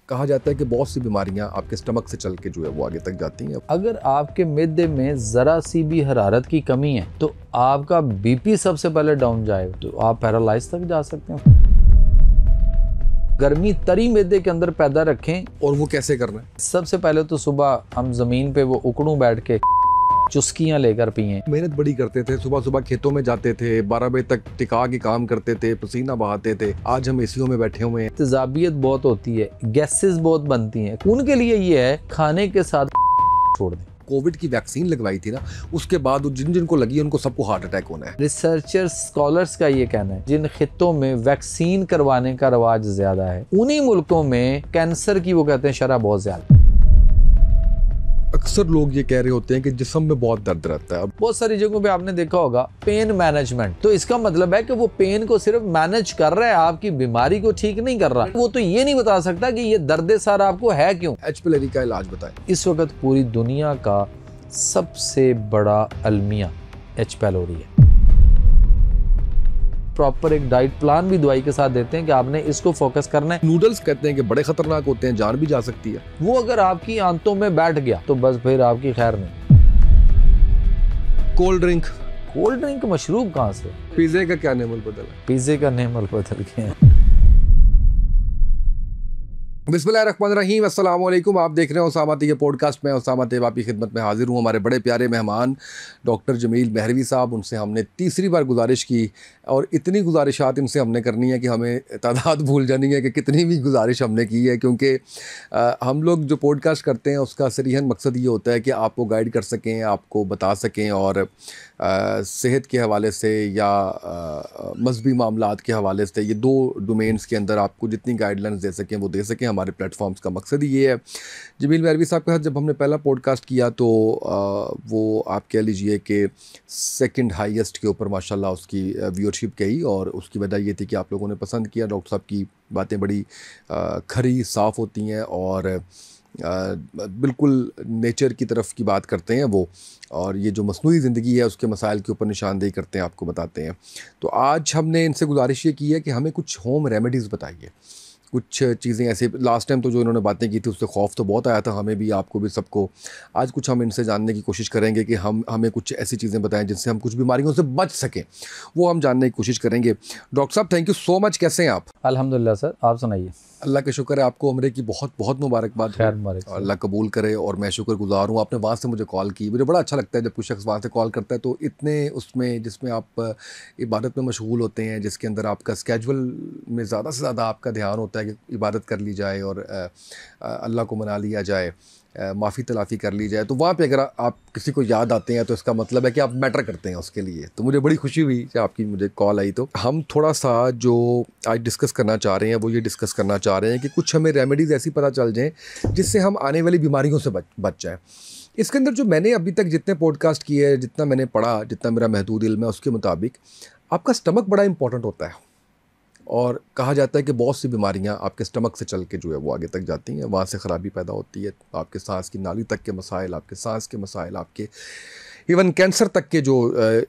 कहा जाता है कि बहुत सी बीमारियां आपके स्टमक से चल के जो है वो आगे तक जाती हैं। अगर आपके मिद्दे में ज़रा सी भी हरारत की कमी है तो आपका बीपी सबसे पहले डाउन जाएगा, तो आप पैरालाइज तक जा सकते हैं। गर्मी तरी मिद्दे के अंदर पैदा रखें। और वो कैसे करना है? सबसे पहले तो सुबह हम ज़मीन पे वो उकड़ू बैठ के चुस्कियाँ लेकर पिएं। मेहनत बड़ी करते थे, सुबह सुबह खेतों में जाते थे, 12 बजे तक टिका के काम करते थे, पसीना बहाते थे। आज हम एसीओ में बैठे हुए हैं। तेजाबियत बहुत होती है, गैसेस बहुत बनती हैं, उनके लिए ये है खाने के साथ छोड़ दें। कोविड की वैक्सीन लगवाई थी ना, उसके बाद जिन जिनको लगी उनको सबको हार्ट अटैक होना है। रिसर्चर्स स्कॉलर्स का ये कहना है जिन खित्तों में वैक्सीन करवाने का रवाज ज्यादा है उन्हीं मुल्कों में कैंसर की वो कहते हैं शरह बहुत ज्यादा। अक्सर लोग ये कह रहे होते हैं कि जिस्म में बहुत दर्द रहता है। बहुत सारी जगहों पे आपने देखा होगा पेन मैनेजमेंट, तो इसका मतलब है कि वो पेन को सिर्फ मैनेज कर रहा है, आपकी बीमारी को ठीक नहीं कर रहा। वो तो ये नहीं बता सकता कि ये दर्द सर आपको है क्यों। एच पिलरी का इलाज बताएं। इस वक्त पूरी दुनिया का सबसे बड़ा अलमिया एच पैलोरी है। प्रॉपर एक डाइट प्लान भी दवाई के साथ देते हैं कि आपने इसको फोकस करना है। नूडल्स कहते हैं कि बड़े खतरनाक होते हैं, जान भी जा सकती है। वो अगर आपकी आंतों में बैठ गया तो बस फिर आपकी खैर नहीं। कोल्ड ड्रिंक मशरूब कहाँ से? पिज्जे का क्या नेम बदला? पिज्जे का नेम बदल गया। बिस्मिल्लाहिर्रहमानिर्रहीम, अस्सलाम वालेकुम। आप देख रहे हैं उसामा तैयब पॉडकास्ट में। उसामा तैयब आपकी खिदमत में हाजिर हूँ। हमारे बड़े प्यारे मेहमान डॉक्टर जमील मेहरवी साहब, उनसे हमने तीसरी बार गुजारिश की और इतनी गुजारिशात इनसे हमने करनी है कि हमें तादाद भूल जानी है कि कितनी भी गुजारिश हमने की है, क्योंकि हम लोग जो पॉडकास्ट करते हैं उसका सरीहन मकसद ये होता है कि आपको गाइड कर सकें, आपको बता सकें और सेहत के हवाले से या मजहबी मामलात के हवाले से ये दो डोमेन्स के अंदर आपको जितनी गाइडलाइंस दे सकें वो दे सकें। हमारे प्लेटफॉर्म्स का मकसद ही ये है। जमील मेहरवी साहब के साथ जब हमने पहला पॉडकास्ट किया तो वो आप कह लीजिए कि सेकंड हाईएस्ट के ऊपर माशाल्लाह उसकी व्यूअरशिप गई, और उसकी वजह ये थी कि आप लोगों ने पसंद किया। डॉक्टर साहब की बातें बड़ी खरी साफ़ होती हैं और बिल्कुल नेचर की तरफ की बात करते हैं वो, और ये जो मसनूई ज़िंदगी है उसके मसाइल के ऊपर निशानदेही करते हैं, आपको बताते हैं। तो आज हमने इनसे गुजारिश ये की है कि हमें कुछ होम रेमेडीज़ बताइए, कुछ चीज़ें ऐसे। लास्ट टाइम तो जो इन्होंने बातें की थी उससे खौफ तो बहुत आया था हमें भी, आपको भी, सबको। आज कुछ हम इनसे जानने की कोशिश करेंगे कि हमें कुछ ऐसी चीज़ें बताएं जिनसे हम कुछ बीमारियों से बच सकें, वो हम जानने की कोशिश करेंगे। डॉक्टर साहब, थैंक यू सो मच। कैसे हैं आप? अल्हम्दुलिल्लाह सर, आप सुनाइए। अल्लाह का शुक्र है, आपको उम्र की बहुत बहुत मुबारकबाद। खैर मुबारक। अल्लाह कबूल करे, और मैं शुक्रगुजार हूँ। आपने वहाँ से मुझे कॉल की, मुझे बड़ा अच्छा लगता है जब कोई शख्स वहाँ से कॉल करता है तो इतने उसमें जिसमें आप इबादत में मशगूल होते हैं, जिसके अंदर आपका स्केजुअल में ज़्यादा से ज़्यादा आपका ध्यान होता है कि इबादत कर ली जाए और अल्लाह को मना लिया जाए, माफ़ी तलाफ़ी कर ली जाए, तो वहाँ पे अगर आप किसी को याद आते हैं तो इसका मतलब है कि आप मैटर करते हैं उसके लिए। तो मुझे बड़ी खुशी हुई कि आपकी मुझे कॉल आई। तो हम थोड़ा सा जो आज डिस्कस करना चाह रहे हैं वो ये डिस्कस करना चाह रहे हैं कि कुछ हमें रेमेडीज़ ऐसी पता चल जाएँ जिससे हम आने वाली बीमारियों से बच जाएँ। इसके अंदर जो मैंने अभी तक जितने पॉडकास्ट किए, जितना मैंने पढ़ा, जितना मेरा महदूद इल्म है, उसके मुताबिक आपका स्टमक बड़ा इंपॉर्टेंट होता है, और कहा जाता है कि बहुत सी बीमारियां आपके स्टमक से चल के जो है वो आगे तक जाती हैं, वहाँ से ख़राबी पैदा होती है। आपके सांस की नाली तक के मसाइल, आपके सांस के मसाइल, आपके इवन कैंसर तक के जो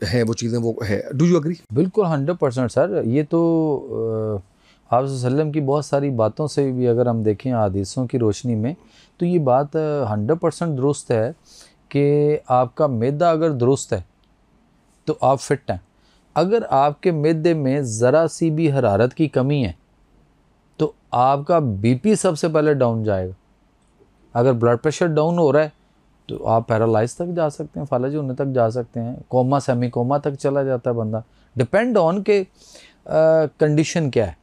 हैं वो चीज़ें वो है। Do you agree? बिल्कुल 100% सर। ये तो आप वसल्लम की बहुत सारी बातों से भी अगर हम देखें हदीसों की रोशनी में तो ये बात 100% दुरुस्त है कि आपका मैदा अगर दुरुस्त है तो आप फिट हैं। अगर आपके मैदे में ज़रा सी भी हरारत की कमी है तो आपका बीपी सबसे पहले डाउन जाएगा। अगर ब्लड प्रेशर डाउन हो रहा है तो आप पैरालाइज तक जा सकते हैं, फालज होने तक जा सकते हैं, कोमा सेमी कोमा तक चला जाता है बंदा। डिपेंड ऑन के कंडीशन क्या है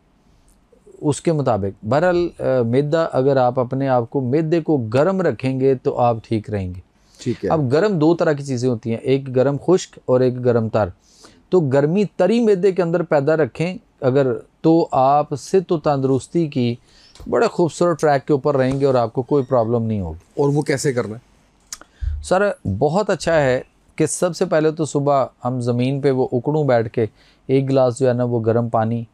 उसके मुताबिक। बहरहाल मैदा, अगर आप अपने आप को मैदे को गर्म रखेंगे तो आप ठीक रहेंगे। ठीक है। अब गर्म दो तरह की चीज़ें होती हैं, एक गर्म खुश्क और एक गर्म तर। तो गर्मी तरी मैदे के अंदर पैदा रखें अगर, तो आप सेहत व तंदुरुस्ती की बड़े खूबसूरत ट्रैक के ऊपर रहेंगे और आपको कोई प्रॉब्लम नहीं होगी। और वो कैसे करना है? सर बहुत अच्छा है कि सबसे पहले तो सुबह हम ज़मीन पे वो उकड़ू बैठ के एक गिलास जो है ना वो गर्म पानी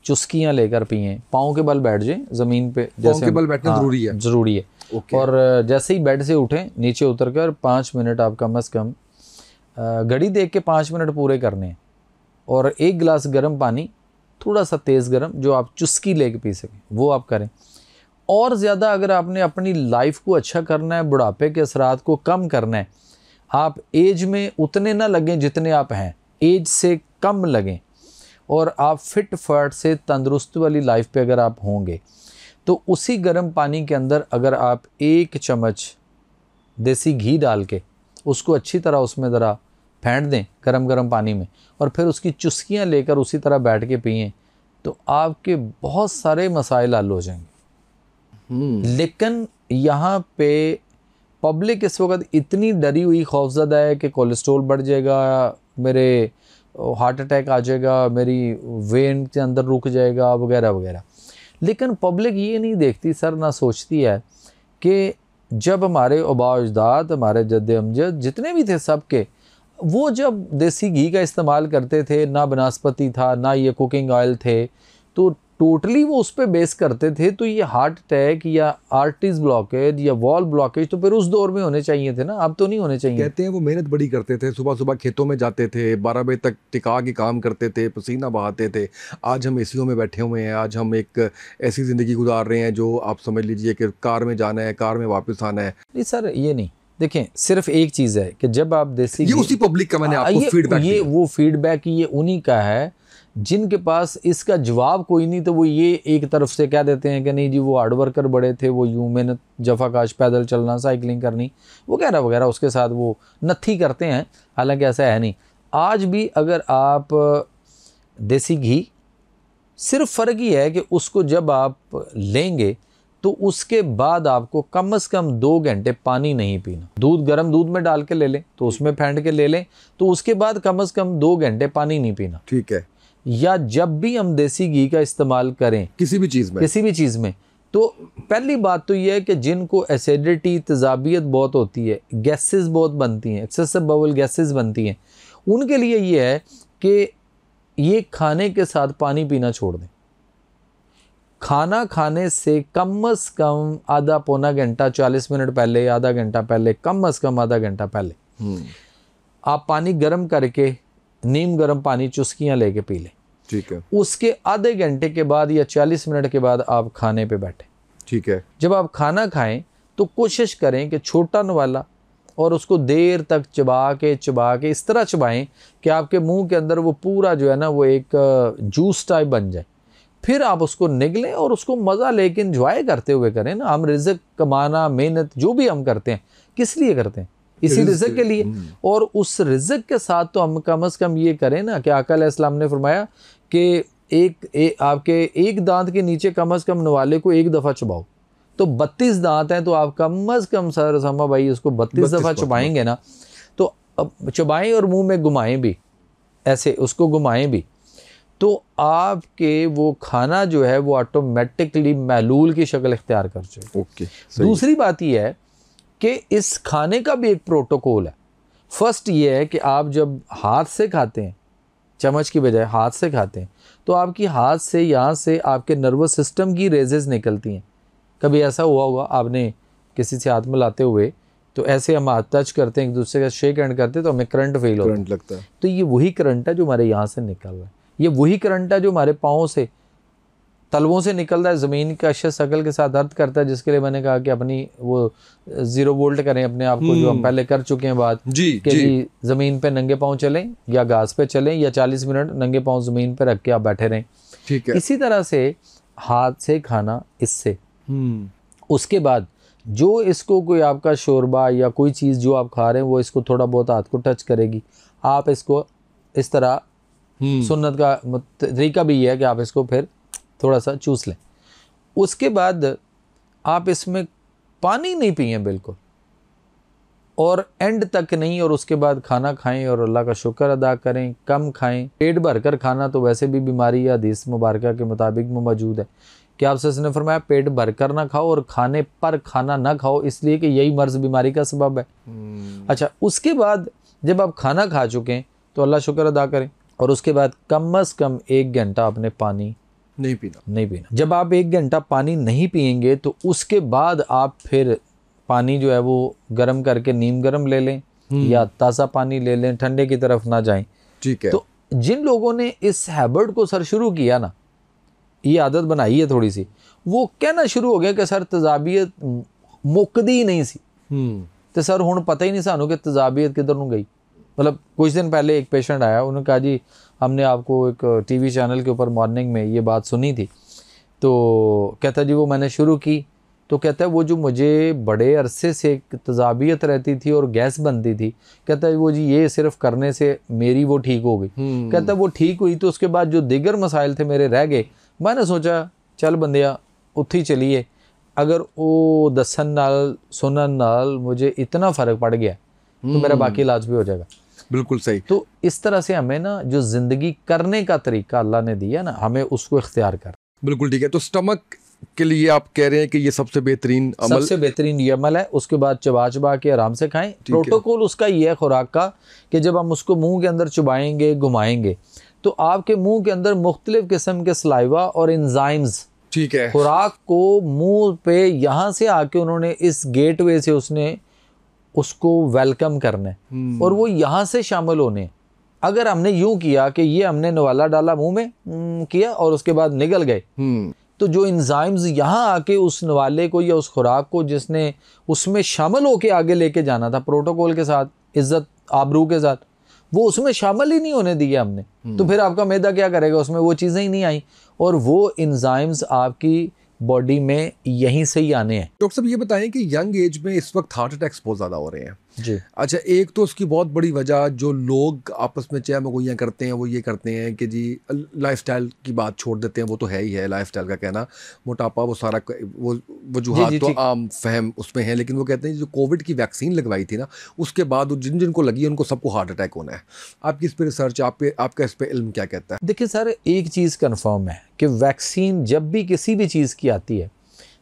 चुस्कियाँ लेकर पिएँ। पाँव के बल बैठ जाएँ ज़मीन पे, जैसे के बल बैठना ज़रूरी है। ज़रूरी है। और जैसे ही बेड से उठें नीचे उतर कर 5 मिनट आप कम अज़ कम घड़ी देख के 5 मिनट पूरे करने हैं, और एक गिलास गर्म पानी थोड़ा सा तेज़ गर्म जो आप चुस्की लेके पी सकें वो आप करें। और ज़्यादा अगर आपने अपनी लाइफ को अच्छा करना है, बुढ़ापे के असरात को कम करना है, आप एज में उतने ना लगें जितने आप हैं, एज से कम लगें, और आप फिट फाट से तंदुरुस्त वाली लाइफ पे अगर आप होंगे, तो उसी गर्म पानी के अंदर अगर आप 1 चम्मच देसी घी डाल के उसको अच्छी तरह उसमें ज़रा फेंट दें गरम गरम पानी में, और फिर उसकी चुस्कियाँ लेकर उसी तरह बैठ के पिएं, तो आपके बहुत सारे मसाइल हल हो जाएंगे। लेकिन यहाँ पे पब्लिक इस वक्त इतनी डरी हुई खौफज़दा है कि कोलेस्ट्रॉल बढ़ जाएगा, मेरे हार्ट अटैक आ जाएगा, मेरी वेन के अंदर रुक जाएगा, वगैरह वगैरह। लेकिन पब्लिक ये नहीं देखती सर, ना सोचती है कि जब हमारे आबा अजदाद, हमारे जद्द अमजद जितने भी थे सब के, वो जब देसी घी का इस्तेमाल करते थे, ना बनस्पति था, ना ये कुकिंग ऑयल थे, तो टोटली वो उस पर बेस करते थे, तो ये हार्ट अटैक या आर्टरीज ब्लॉकेज या वॉल ब्लॉकेज तो फिर उस दौर में होने चाहिए थे ना, अब तो नहीं होने चाहिए। कहते हैं वो मेहनत बड़ी करते थे, सुबह सुबह खेतों में जाते थे, 12 बजे तक टिका के काम करते थे, पसीना बहाते थे। आज हम एसीओ में बैठे हुए हैं, आज हम एक ऐसी ज़िंदगी गुजार रहे हैं जो आप समझ लीजिए कि कार में जाना है, कार में वापस आना है। नहीं सर, ये नहीं, देखें सिर्फ एक चीज़ है कि जब आप देसी ये उसी पब्लिक का मैंने आपको फीडबैक ये वो फीडबैक ये उन्हीं का है जिनके पास इसका जवाब कोई नहीं, तो वो ये एक तरफ से कह देते हैं कि नहीं जी वो हार्ड वर्कर बड़े थे, वो यूं मेहनत जफाकाश पैदल चलना, साइकिलिंग करनी, वगैरह वगैरह, उसके साथ वो नत्थी करते हैं। हालांकि ऐसा है नहीं। आज भी अगर आप देसी घी, सिर्फ फ़र्क ही है कि उसको जब आप लेंगे तो उसके बाद आपको कम से कम 2 घंटे पानी नहीं पीना। दूध गर्म दूध में डाल के ले लें तो उसमें फेंट के ले लें, तो उसके बाद कम से कम 2 घंटे पानी नहीं पीना। ठीक है। या जब भी हम देसी घी का इस्तेमाल करें किसी भी चीज़ में, तो पहली बात तो यह है कि जिनको एसिडिटी, तेज़ाबियत बहुत होती है, गैसेस बहुत बनती हैं, एक्सेसिव बाउल गैसेस बनती हैं, उनके लिए ये है कि ये खाने के साथ पानी पीना छोड़ दें। खाना खाने से कम आधा पौना घंटा, 40 मिनट पहले, आधा घंटा पहले, कम से कम आधा घंटा पहले आप पानी गर्म करके नीम गर्म पानी चुस्कियाँ लेके पी लें। ठीक है। उसके आधे घंटे के बाद या 40 मिनट के बाद आप खाने पे बैठें। ठीक है। जब आप खाना खाएं तो कोशिश करें कि छोटा नवाला, और उसको देर तक चबा के इस तरह चबाएं कि आपके मुंह के अंदर वो पूरा जो है ना वो एक जूस टाइप बन जाए। फिर आप उसको निगलें और उसको मज़ा लेकिन एंजॉय करते हुए करें ना। हम रिज़्क कमाना, मेहनत जो भी हम करते हैं किस लिए करते हैं? इसी रिज़्क के लिए। और उस रिज़्क के साथ तो हम कम से कम ये करें ना कि आका अलैहिस्सलाम ने फरमाया कि आपके एक दांत के नीचे कम से कम नवाले को 1 दफ़ा चबाओ। तो 32 दांत हैं, तो आप कम से कम सर समा भाई उसको 32 दफ़ा चबाएंगे ना, तो अब चबाएं और मुंह में घुमाएं भी, ऐसे उसको घुमाएं भी, तो आपके वो खाना जो है वो ऑटोमेटिकली महलूल की शक्ल इख्तियार कर जाए। ओके। दूसरी बात यह है कि इस खाने का भी एक प्रोटोकॉल है। फर्स्ट ये है कि आप जब हाथ से खाते हैं, चम्मच की बजाय हाथ से खाते हैं, तो आपकी हाथ से यहाँ से आपके नर्वस सिस्टम की रेजेस निकलती हैं। कभी ऐसा हुआ होगा आपने किसी से हाथ मिलाते हुए, तो ऐसे हम हाथ टच करते हैं, एक दूसरे का शेक हैंड करते हैं, तो हमें करंट फील होता है, करंट लगता है। तो ये वही करंट है जो हमारे यहाँ से निकल रहा है। ये वही करंट है जो हमारे पाँव से, तलवों से निकल रहा है, ज़मीन का अशद शकल के साथ अर्थ करता है, जिसके लिए मैंने कहा कि अपनी वो 0 वोल्ट करें अपने आप को, जो हम पहले कर चुके हैं बात कि जी ज़मीन पे नंगे पाँव चलें या घास पे चलें, या 40 मिनट नंगे पाँव ज़मीन पे रख के आप बैठे रहें। ठीक है। इसी तरह से हाथ से खाना, इससे उसके बाद जो इसको कोई आपका शोरबा या कोई चीज़ जो आप खा रहे हैं वो इसको थोड़ा बहुत हाथ को टच करेगी, आप इसको इस तरह सुन्नत का तरीका भी ये है कि आप इसको फिर थोड़ा सा चूस लें। उसके बाद आप इसमें पानी नहीं पिए बिल्कुल, और एंड तक नहीं, और उसके बाद खाना खाएं और अल्लाह का शुक्र अदा करें, कम खाएं। पेट भर कर खाना तो वैसे भी बीमारी या हदीस मुबारक के मुताबिक में मौजूद है कि आप सल्लल्लाहु अलैहि वसल्लम ने फरमाया पेट भर कर ना खाओ और खाने पर खाना ना खाओ, इसलिए कि यही मर्ज़ बीमारी का सबब है। अच्छा, उसके बाद जब आप खाना खा चुके हैं तो अल्लाह शुक्र अदा करें, और उसके बाद कम से कम 1 घंटा आपने पानी नहीं पीना। जब आप 1 घंटा पानी नहीं पिएंगे तो उसके बाद आप फिर पानी जो है वो गर्म करके नीम गर्म ले लें या ताज़ा पानी ले लें, ठंडे की तरफ ना जाएं। ठीक है। तो जिन लोगों ने इस हैबिट को सर शुरू किया ना, ये आदत बनाई है थोड़ी सी, वो कहना शुरू हो गया कि सर तजाबियत मुकदी ही नहीं सी, तो सर हुण पता ही नहीं सानू कि तजाबियत किधर नूं गई। मतलब कुछ दिन पहले एक पेशेंट आया, उन्होंने कहा जी हमने आपको एक टीवी चैनल के ऊपर मॉर्निंग में ये बात सुनी थी, तो कहता जी वो मैंने शुरू की, तो कहता है वो जो मुझे बड़े अरसे से तजाबियत रहती थी और गैस बनती थी, कहता है वो जी ये सिर्फ करने से मेरी वो ठीक हो गई। कहता है वो ठीक हुई तो उसके बाद जो दिगर मसाइल थे मेरे रह गए, मैंने सोचा चल बंदिया उत्थे ही चलिए, अगर वो दसन नाल सुनन नाल मुझे इतना फ़र्क पड़ गया तो मेरा बाकी इलाज भी हो जाएगा। बिल्कुल सही। तो इस तरह से हमें ना जो ज़िंदगी करने का तरीका अल्लाह ने दिया ना, हमें उसको इख्तियार कर। बिल्कुल ठीक है। तो स्टमक के लिए आप कह रहे हैं कि ये सबसे बेहतरीन अमल, सबसे बेहतरीन ये अमल है। उसके बाद चबा चबा के आराम से खाएं। प्रोटोकॉल उसका ये है खुराक का कि जब हम उसको मुंह के अंदर चुबाएंगे, घुमाएंगे, तो आपके मुंह के अंदर मुख्तलिफ किस्म के सलाइवा और एंजाइम्स, ठीक है, खुराक को मुंह पे यहाँ से आके उन्होंने इस गेटवे से उसने उसको वेलकम करना है और वो यहाँ से शामिल होने। अगर हमने यूं किया कि ये हमने नवाला डाला मुंह में किया और उसके बाद निकल गए, तो जो इंजाइम्स यहाँ आके उस नवाले को या उस खुराक को जिसने उसमें शामिल होके आगे लेके जाना था प्रोटोकॉल के साथ, इज्जत आबरू के साथ, वो उसमें शामिल ही नहीं होने दिया हमने, तो फिर आपका मैदा क्या करेगा, उसमें वो चीज़ें ही नहीं आई और वो इंजाइम्स आपकी बॉडी में यहीं से ही आने हैं। डॉक्टर साहब ये बताएं कि यंग एज में इस वक्त हार्ट अटैक्स बहुत ज़्यादा हो रहे हैं जी। अच्छा, एक तो उसकी बहुत बड़ी वजह जो लोग आपस में चाय मगोइयाँ करते हैं वो ये करते हैं कि जी लाइफस्टाइल की बात छोड़ देते हैं, वो तो है ही है लाइफस्टाइल का कहना, मोटापा वो सारा वो वजूहात तो आम फहम उसमें है, लेकिन वो कहते हैं जो कोविड की वैक्सीन लगवाई थी ना उसके बाद जिन जिनको लगी उनको सबको हार्ट अटैक होना है। आपकी इस पर रिसर्च, आपका इस पर इल्म क्या कहता है? देखिए सर, एक चीज़ कन्फर्म है कि वैक्सीन जब भी किसी भी चीज़ की आती है,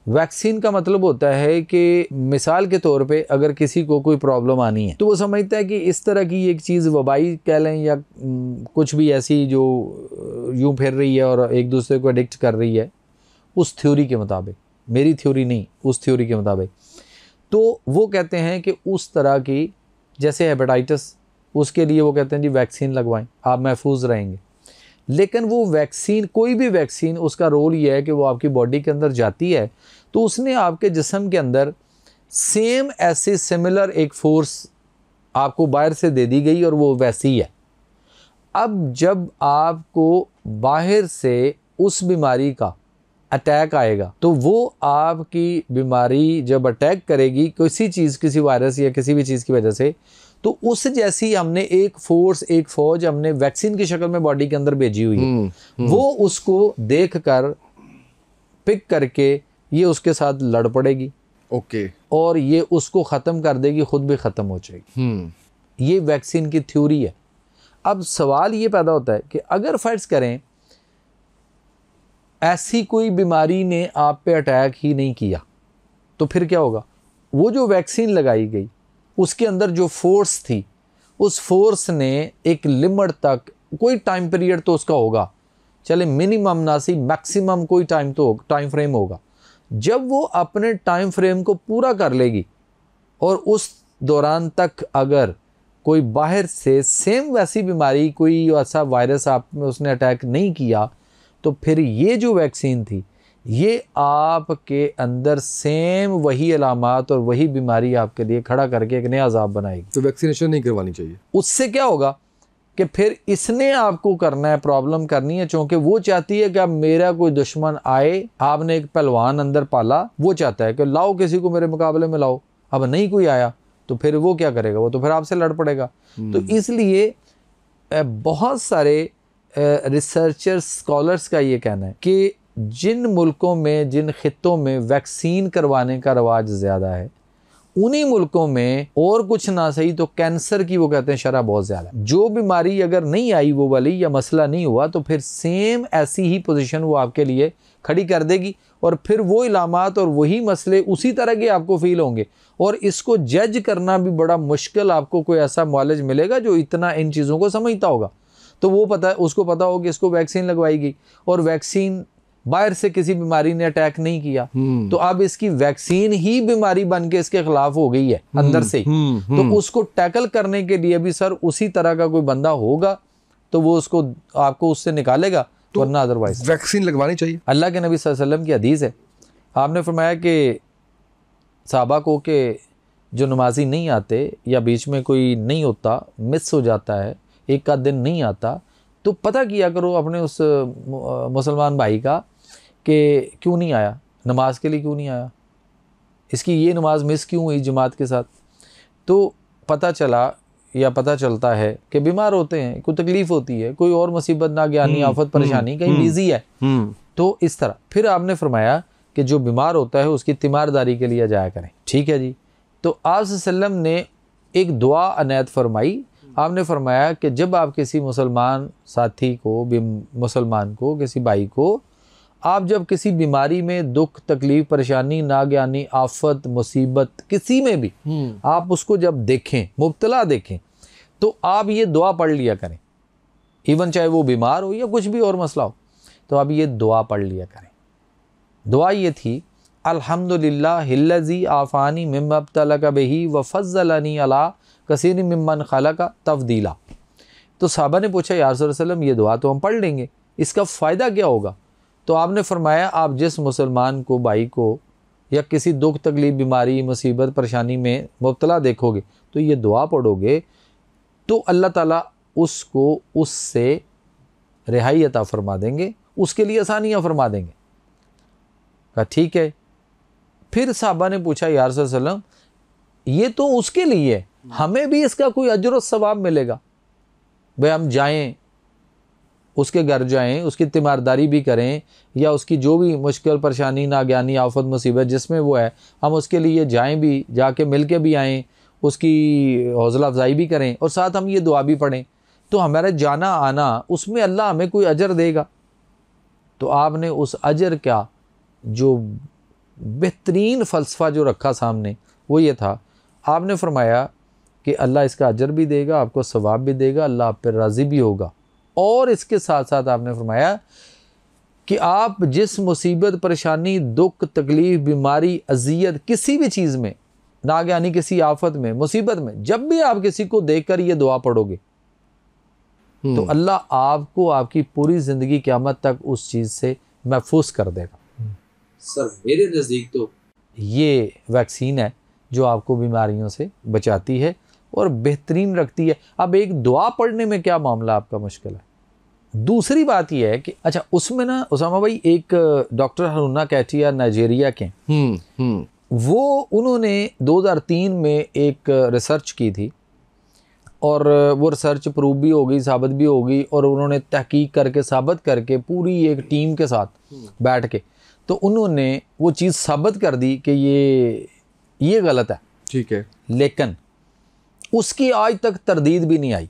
वैक्सीन का मतलब होता है कि मिसाल के तौर पे अगर किसी को कोई प्रॉब्लम आनी है तो वो समझता है कि इस तरह की एक चीज़ वबाई कह लें या कुछ भी ऐसी जो यूं फिर रही है और एक दूसरे को एडिक्ट कर रही है, उस थ्योरी के मुताबिक, मेरी थ्योरी नहीं, उस थ्योरी के मुताबिक, तो वो कहते हैं कि उस तरह की जैसे हेपेटाइटिस, उसके लिए वो कहते हैं जी वैक्सीन लगवाएं, आप महफूज रहेंगे। लेकिन वो वैक्सीन, कोई भी वैक्सीन, उसका रोल ये है कि वो आपकी बॉडी के अंदर जाती है तो उसने आपके जिस्म के अंदर सेम ऐसे सिमिलर एक फोर्स आपको बाहर से दे दी गई और वो वैसी है। अब जब आपको बाहर से उस बीमारी का अटैक आएगा तो वो आपकी बीमारी जब अटैक करेगी किसी चीज़, किसी वायरस या किसी भी चीज़ की वजह से, तो उस जैसी हमने एक फोर्स, एक फौज हमने वैक्सीन की शक्ल में बॉडी के अंदर भेजी हुई है। वो उसको देखकर पिक करके ये उसके साथ लड़ पड़ेगी, ओके, और ये उसको ख़त्म कर देगी, खुद भी ख़त्म हो जाएगी। ये वैक्सीन की थ्योरी है। अब सवाल ये पैदा होता है कि अगर फर्ज करें ऐसी कोई बीमारी ने आप पे अटैक ही नहीं किया तो फिर क्या होगा? वो जो वैक्सीन लगाई गई उसके अंदर जो फोर्स थी, उस फोर्स ने एक लिमिट तक, कोई टाइम पीरियड तो उसका होगा, चले मिनिमम ना सी मैक्सिमम कोई टाइम टाइम फ्रेम होगा। जब वो अपने टाइम फ्रेम को पूरा कर लेगी और उस दौरान तक अगर कोई बाहर से सेम वैसी बीमारी, कोई ऐसा वायरस आप में उसने अटैक नहीं किया, तो फिर ये जो वैक्सीन थी ये आपके अंदर सेम वही अलामात और वही बीमारी आपके लिए खड़ा करके एक नया अज़ाब बनाएगी। तो वैक्सीनेशन नहीं करवानी चाहिए। उससे क्या होगा कि फिर इसने आपको करना है, प्रॉब्लम करनी है, चूँकि वो चाहती है कि अब मेरा कोई दुश्मन आए। आपने एक पहलवान अंदर पाला, वो चाहता है कि लाओ किसी को मेरे मुकाबले में लाओ। अब नहीं कोई आया तो फिर वो क्या करेगा? वो तो फिर आपसे लड़ पड़ेगा। तो इसलिए बहुत सारे रिसर्चर्स, स्कॉलर्स का ये कहना है कि जिन मुल्कों में, जिन खित्तों में वैक्सीन करवाने का रवाज ज़्यादा है, उन्हीं मुल्कों में और कुछ ना सही तो कैंसर की वो कहते हैं शरह बहुत ज़्यादा। जो बीमारी अगर नहीं आई वो वाली, या मसला नहीं हुआ, तो फिर सेम ऐसी ही पोजीशन वो आपके लिए खड़ी कर देगी और फिर वो इलामात और वही मसले उसी तरह के आपको फील होंगे। और इसको जज करना भी बड़ा मुश्किल, आपको कोई ऐसा मॉलेज मिलेगा जो इतना इन चीज़ों को समझता होगा। तो वो पता है, उसको पता हो कि इसको वैक्सीन लगवाई गई और वैक्सीन बाहर से किसी बीमारी ने अटैक नहीं किया, तो अब इसकी वैक्सीन ही बीमारी बन के इसके खिलाफ हो गई है अंदर से। तो उसको टैकल करने के लिए भी सर उसी तरह का कोई बंदा होगा तो वो उसको, आपको उससे निकालेगा, तो वरना अदरवाइज वैक्सीन लगवानी चाहिए। अल्लाह के नबी सल्लल्लाहु अलैहि वसल्लम की हदीस है आपने फरमाया कि सहाबा को कि जो नमाजी नहीं आते या बीच में कोई नहीं होता, मिस हो जाता है, एक का दिन नहीं आता, तो पता किया करो अपने उस मुसलमान भाई का कि क्यों नहीं आया, नमाज के लिए क्यों नहीं आया, इसकी ये नमाज मिस क्यों हुई जमात के साथ। तो पता चला या पता चलता है कि बीमार होते हैं, कोई तकलीफ़ होती है, कोई और मुसीबत ना ज्ञानी आफत परेशानी, कहीं बिजी है। तो इस तरह फिर आपने फरमाया कि जो बीमार होता है उसकी तीमारदारी के लिए जाया करें। ठीक है जी। तो आप सल्लम ने एक दुआ अनायत फरमाई। आपने फरमाया कि जब आप किसी मुसलमान साथी को, मुसलमान को, किसी भाई को, आप जब किसी बीमारी में, दुख तकलीफ परेशानी नाज्ञानी आफत मुसीबत किसी में भी आप उसको जब देखें, मुब्तला देखें, तो आप ये दुआ पढ़ लिया करें। इवन चाहे वो बीमार हो या कुछ भी और मसला हो, तो आप ये दुआ पढ़ लिया करें। दुआ ये थी, अल्हम्दुलिल्लाहिल्लज़ी आफ़ानी मिम्मा अब्तलका बिही व फ़ज़्ज़लनी अला कसीर मिम्मन ख़लक़ा तफ़दीला। तो साहबा ने पूछा, या रसूल सल्लम ये दुआ तो हम पढ़ लेंगे, इसका फ़ायदा क्या होगा? तो आपने फरमाया, आप जिस मुसलमान को, भाई को, या किसी दुख तकलीफ़ बीमारी मुसीबत परेशानी में मुब्तला देखोगे, तो ये दुआ पढ़ोगे तो अल्लाह ताला उसको उससे रिहाई अता फ़रमा देंगे, उसके लिए आसानियाँ फरमा देंगे। कहा ठीक है। फिर साहबा ने पूछा, या रसूल सल्लम ये तो उसके लिए है, हमें भी इसका कोई अजर और सवाब मिलेगा? भाई हम जाएं, उसके घर जाएं, उसकी तीमारदारी भी करें, या उसकी जो भी मुश्किल परेशानी नाज्ञानी आफत मुसीबत जिसमें वो है, हम उसके लिए जाएं भी, जाके मिल के भी आएँ, उसकी हौसला अफजाई भी करें और साथ हम ये दुआ भी पढ़ें, तो हमारा जाना आना उसमें अल्लाह हमें कोई अजर देगा। तो आपने उस अजर का जो बेहतरीन फ़लसफ़ा जो रखा सामने, वो ये था, आपने फरमाया कि अल्लाह इसका अजर भी देगा, आपको सवाब भी देगा, अल्लाह आप पर राज़ी भी होगा। और इसके साथ साथ आपने फरमाया कि आप जिस मुसीबत परेशानी दुख तकलीफ़ बीमारी अजियत किसी भी चीज़ में, नागयानी किसी आफत में मुसीबत में, जब भी आप किसी को देखकर ये दुआ पढ़ोगे तो अल्लाह आपको आपकी पूरी ज़िंदगी क़यामत तक उस चीज़ से महफूज कर देगा। सर मेरे नज़दीक तो ये वैक्सीन है जो आपको बीमारियों से बचाती है और बेहतरीन रखती है। अब एक दुआ पढ़ने में क्या मामला आपका मुश्किल है। दूसरी बात यह है कि अच्छा उसमें ना उसामा भाई, एक डॉक्टर हरुना कैटिया नाइजीरिया के, वो उन्होंने 2003 में एक रिसर्च की थी और वो रिसर्च प्रूव भी हो गई, साबित भी हो गई, और उन्होंने तहकीक करके साबित करके पूरी एक टीम के साथ बैठ के तो उन्होंने वो चीज़ साबित कर दी कि ये गलत है। ठीक है। लेकिन उसकी आज तक तरदीद भी नहीं आई,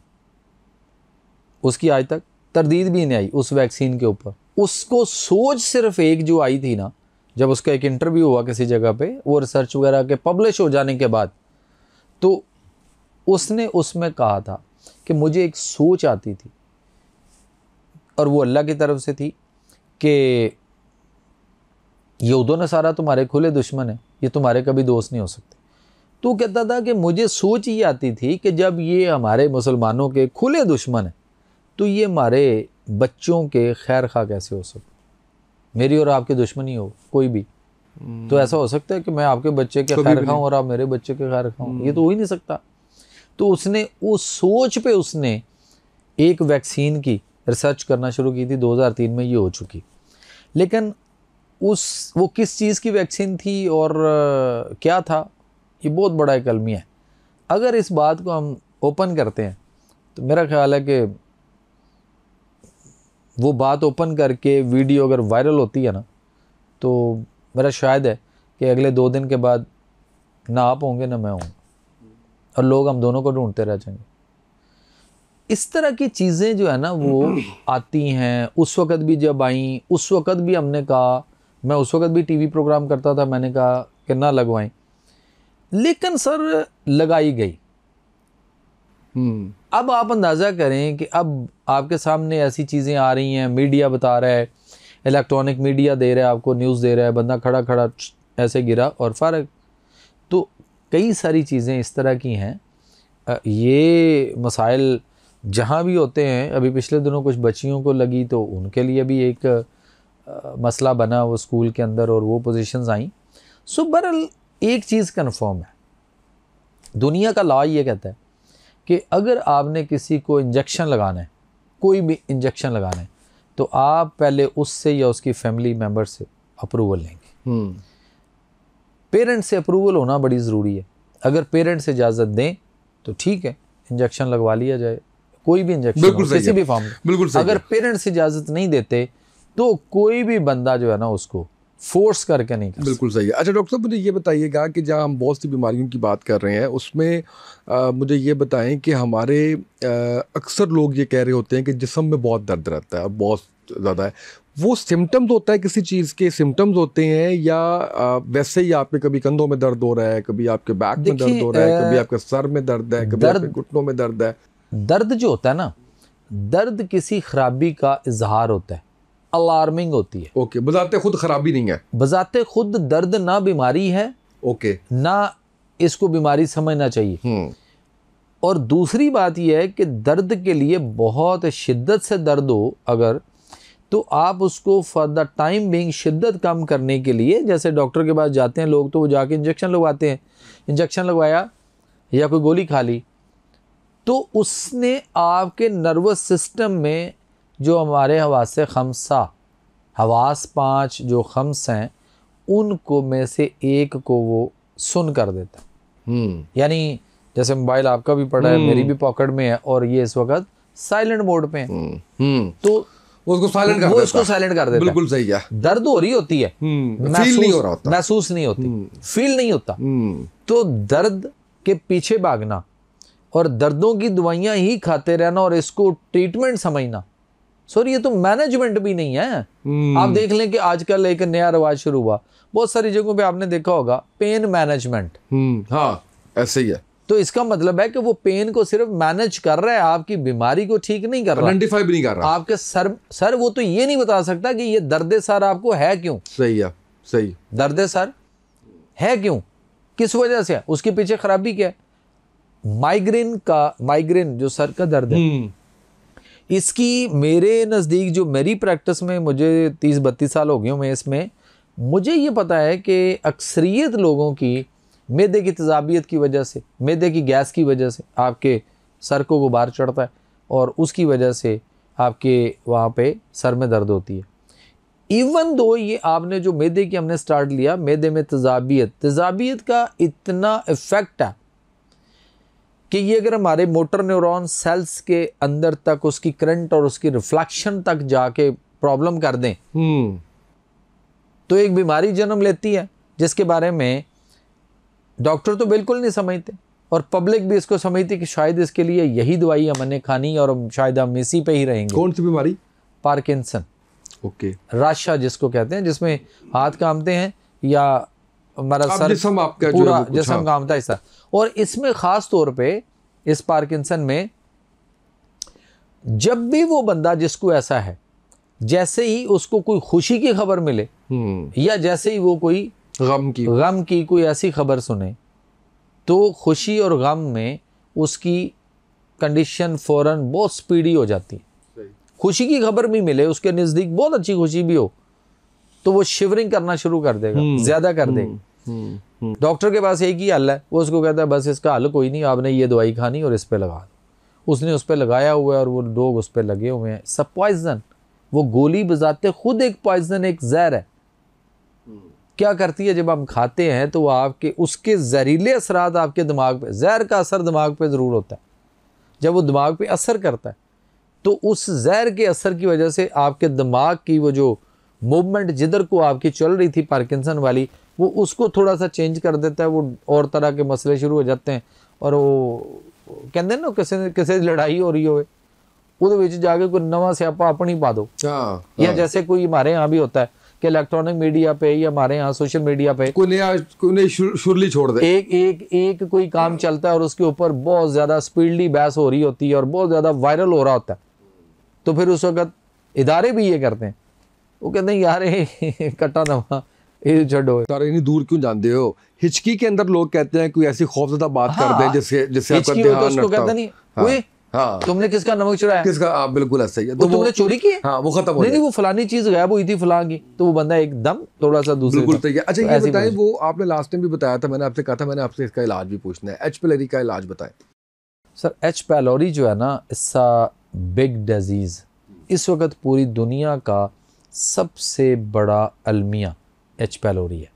उसकी आज तक तरदीद भी नहीं आई उस वैक्सीन के ऊपर। उसको सोच सिर्फ एक जो आई थी ना, जब उसका एक इंटरव्यू हुआ किसी जगह पे, वो रिसर्च वगैरह के पब्लिश हो जाने के बाद, तो उसने उसमें कहा था कि मुझे एक सोच आती थी और वो अल्लाह की तरफ से थी कि यहूद नसारा तुम्हारे खुले दुश्मन है, ये तुम्हारे कभी दोस्त नहीं हो सकते। तो कहता था कि मुझे सोच ये आती थी कि जब ये हमारे मुसलमानों के खुले दुश्मन हैं तो ये हमारे बच्चों के खैर खा कैसे हो सकते, मेरी और आपकी दुश्मनी हो कोई भी, तो ऐसा हो सकता है कि मैं आपके बच्चे के खैर खाऊं और आप मेरे बच्चे के खैर खाऊं? ये तो हो ही नहीं सकता। तो उसने उस सोच पे उसने एक वैक्सीन की रिसर्च करना शुरू की थी। 2003 में ये हो चुकी। लेकिन वो किस चीज़ की वैक्सीन थी और क्या था, ये बहुत बड़ा एक अलमिया है। अगर इस बात को हम ओपन करते हैं तो मेरा ख्याल है कि वो बात ओपन करके वीडियो अगर वायरल होती है ना, तो मेरा शायद है कि अगले 2 दिन के बाद ना आप होंगे ना मैं हूँ और लोग हम दोनों को ढूंढते रह जाएंगे। इस तरह की चीज़ें जो है ना वो आती हैं। उस वक़्त भी जब आई, उस वक़्त भी हमने कहा, मैं उस वक़्त भी टीवी प्रोग्राम करता था, मैंने कहा कि ना लगवाएं, लेकिन सर लगाई गई। अब आप अंदाज़ा करें कि अब आपके सामने ऐसी चीज़ें आ रही हैं, मीडिया बता रहा है, इलेक्ट्रॉनिक मीडिया दे रहा है, आपको न्यूज़ दे रहा है, बंदा खड़ा खड़ा ऐसे गिरा और फ़र्क। तो कई सारी चीज़ें इस तरह की हैं। ये मसाइल जहाँ भी होते हैं, अभी पिछले दिनों कुछ बच्चियों को लगी तो उनके लिए भी एक मसला बना वो स्कूल के अंदर और वो पोजीशंस आई। सो बहरहाल एक चीज़ कन्फर्म है, दुनिया का लॉ ये कहता है कि अगर आपने किसी को इंजेक्शन लगाना है, कोई भी इंजेक्शन लगाना है, तो आप पहले उससे या उसकी फैमिली मेम्बर से अप्रूवल लेंगे। पेरेंट्स से अप्रूवल होना बड़ी ज़रूरी है। अगर पेरेंट्स इजाज़त दें तो ठीक है, इंजेक्शन लगवा लिया जाए, कोई भी इंजेक्शन किसी भी फॉर्म में। बिल्कुल सही। अगर पेरेंट्स इजाज़त नहीं देते तो कोई भी बंदा जो है ना उसको फोर्स करके नहीं कर। बिल्कुल सही है। अच्छा डॉक्टर साहब, मुझे ये बताइएगा कि जहाँ हम बहुत सी बीमारियों की बात कर रहे हैं उसमें मुझे ये बताएं कि हमारे अक्सर लोग ये कह रहे होते हैं कि जिस्म में बहुत दर्द रहता है, बहुत ज़्यादा है। वो सिम्टम्स होता है, किसी चीज़ के सिम्टम्स होते हैं, या वैसे ही आपके कभी कंधों में दर्द हो रहा है, कभी आपके बैक में दर्द हो रहा है, कभी आपके सर में दर्द है, कभी आपके घुटनों में दर्द है? दर्द जो होता है ना, दर्द किसी खराबी का इजहार होता है, अलार्मिंग होती है। ओके, बजाते खुद खराबी नहीं है। बजाते खुद दर्द ना बीमारी है, ओके, ना इसको बीमारी समझना चाहिए। और दूसरी बात यह है कि दर्द के लिए बहुत शिद्दत से दर्द हो अगर, तो आप उसको फॉर द टाइम बीइंग शिद्दत कम करने के लिए, जैसे डॉक्टर के पास जाते हैं लोग तो वो जाके इंजेक्शन लगवाते हैं। इंजेक्शन लगवाया या कोई गोली खा ली तो उसने आपके नर्वस सिस्टम में जो हमारे हवास खमसा, हवास 5 जो खम्स हैं, उनको में से एक को वो सुन कर देता है। यानी जैसे मोबाइल आपका भी पड़ा है, मेरी भी पॉकेट में है और ये इस वक्त साइलेंट मोड पे है, तो उसको साइलेंट कर वो इसको साइलेंट कर देता है। बिल्कुल सही है। दर्द हो रही होती है, फील नहीं हो रहा होता, महसूस नहीं होती, फील नहीं होता। तो दर्द के पीछे भागना और दर्दों की दवाइयां ही खाते रहना और इसको ट्रीटमेंट समझना, सॉरी ये तो मैनेजमेंट भी नहीं है। आप देख लें कि आजकल एक नया रिवाज शुरू हुआ, बहुत सारी जगहों पे आपने देखा होगा, पेन मैनेजमेंट। हाँ, ऐसे ही है। तो इसका मतलब है कि वो पेन को सिर्फ मैनेज कर रहा है, आपकी बीमारी को ठीक नहीं कर रहा, आइडेंटिफाई भी नहीं कर रहा। आपके सर वो तो ये नहीं बता सकता कि ये दर्द सर आपको है क्यों। सही है, सही। दर्द सर है क्यों, किस वजह से है, उसके पीछे खराबी क्या है। माइग्रेन जो सर का दर्द है, इसकी मेरे नज़दीक जो मेरी प्रैक्टिस में, मुझे 30-32 साल हो गए हूँ मैं इसमें, मुझे ये पता है कि अक्सरियत लोगों की मैदे की तेज़ाबियत की वजह से, मैदे की गैस की वजह से आपके सर को गुबार चढ़ता है और उसकी वजह से आपके वहाँ पे सर में दर्द होती है। इवन दो ये आपने जो मैदे की हमने स्टार्ट लिया, मैदे में तेज़ाबियत का इतना इफ़ेक्ट है कि ये अगर हमारे मोटर न्यूरॉन सेल्स के अंदर तक उसकी करंट और उसकी रिफ्लेक्शन तक जाके प्रॉब्लम कर दें तो एक बीमारी जन्म लेती है जिसके बारे में डॉक्टर तो बिल्कुल नहीं समझते और पब्लिक भी इसको समझती कि शायद इसके लिए यही दवाई हमने खानी और शायद हम इसी पे ही रहेंगे। कौन सी बीमारी? पार्किंसन। ओके। राशा जिसको कहते हैं, जिसमें हाथ कामते हैं या हमारा सर आपका पूरा जिस्म कामता है हिस्सा। और इसमें ख़ास तौर पे इस पार्किंसन में जब भी वो बंदा जिसको ऐसा है, जैसे ही उसको कोई खुशी की खबर मिले या जैसे ही वो कोई गम की कोई ऐसी खबर सुने, तो खुशी और गम में उसकी कंडीशन फ़ौरन बहुत स्पीडी हो जाती है। खुशी की खबर भी मिले, उसके नज़दीक बहुत अच्छी खुशी भी हो, तो वो शिवरिंग करना शुरू कर देगा, ज़्यादा कर देगा। डॉक्टर के पास एक ही हल है, वो उसको कहता है बस इसका हल कोई नहीं, आपने ये दवाई खानी और इस पे लगा दो। उसने उस पे लगाया हुआ है और वो लोग उस पे लगे हुए हैं। सब पॉइजन, वो गोली बजाते खुद एक पॉइजन, एक जहर है। क्या करती है, जब हम खाते हैं तो वो आपके उसके जहरीले असरात आपके दिमाग पे, जहर का असर दिमाग पे ज़रूर होता है। जब वो दिमाग पे असर करता है तो उस जहर के असर की वजह से आपके दिमाग की वो जो मूवमेंट जिधर को आपकी चल रही थी पार्किंसन वाली, वो उसको थोड़ा सा चेंज कर देता है। वो और तरह के मसले शुरू हो जाते हैं और वो कहते हैं ना किसी लड़ाई हो रही हो वो जाके कोई नवा स्यापा अपनी पा दो। या जैसे कोई हमारे यहाँ भी होता है कि इलेक्ट्रॉनिक मीडिया पे या हमारे यहाँ सोशल मीडिया पे कोई नया शुरली छोड़ दे, एक कोई काम चलता है और उसके ऊपर बहुत ज़्यादा स्पीडली बहस हो रही होती है और बहुत ज़्यादा वायरल हो रहा होता है। तो फिर उस वक्त इदारे भी ये करते हैं, वो कहते हैं यार कट्टा नवा ये छोड़ो। सारे इतनी दूर क्यों जानते हो? हिचकी के अंदर लोग कहते हैं कोई ऐसी खौफजदा बात कर दे जिससे आपका ध्यान उसको कहते नहीं, हाँ तुमने किसका नमक चुराया, किसका, आप बिल्कुल ऐसा ही है, वो तो तुमने चोरी की है, हाँ वो खत्म हो नहीं जाए। वो फलानी चीज गायब हुई थी फलां की, तो वो बंदा एकदम थोड़ा सा दूसरी बिल्कुल तरफ। सही है। अच्छा तो ये ऐसी बताएं, वजह- वो आपने लास्ट टाइम भी बताया था, मैंने आपसे कहा था मैंने आपसे इसका इलाज भी पूछना है, एच पिलरी का इलाज बताएं। सर एच पैलोरी जो है ना, इसका बिग डिजीज, इस वक्त पूरी दुनिया का सबसे बड़ा अलमिया एच पैलोरी है।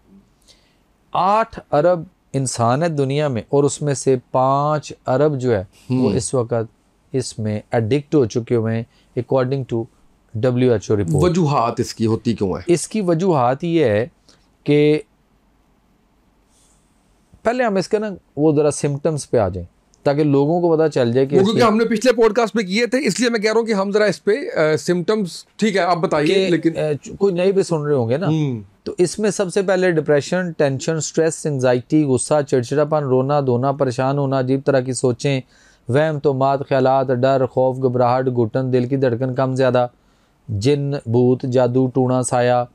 8 अरब इंसान है दुनिया में, और उसमें से 5 अरब जो है वो इस वक्त इसमें एडिक्ट हो चुके हुए हैं, अकॉर्डिंग टू WHO रिपोर्ट। वजूहात इसकी होती क्यों है? इसकी वजूहात ये है कि पहले हम इसके ना वो ज़रा सिम्टम्स पे आ जाएं, ताकि लोगों को पता चल जाए कि वो क्योंकि हमने पिछले पॉडकास्ट में किए थे, इसलिए मैं कह रहा हूँ कि हम जरा इस पे सिम्टम्स, ठीक है आप बताइए, लेकिन कोई नए भी सुन रहे होंगे ना, तो इसमें सबसे पहले डिप्रेशन, टेंशन, स्ट्रेस, एंजाइटी, गुस्सा, चिड़चिड़ापन, रोना धोना, परेशान होना, अजीब तरह की सोचें, वहम, तोमात, ख्यालात, डर, खौफ, घबराहट, घुटन, दिल की धड़कन कम ज़्यादा, जिन, भूत, जादू, टूणा, साया,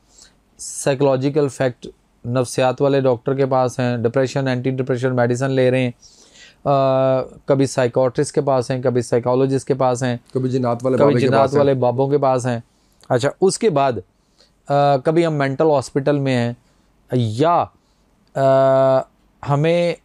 साइकोलॉजिकल फैक्ट, नफ्सियात वाले डॉक्टर के पास हैं, डिप्रेशन एंटी डिप्रेशन मेडिसिन ले रहे हैं, कभी साइकोट्रिस्ट के पास हैं, कभी साइकोलॉजिस्ट के पास हैं, कभी जिन्नात वाले कभी बाबे के जिन्नात पास हैं। वाले बाबों के पास हैं। अच्छा, उसके बाद कभी हम मेंटल हॉस्पिटल में हैं, या हमें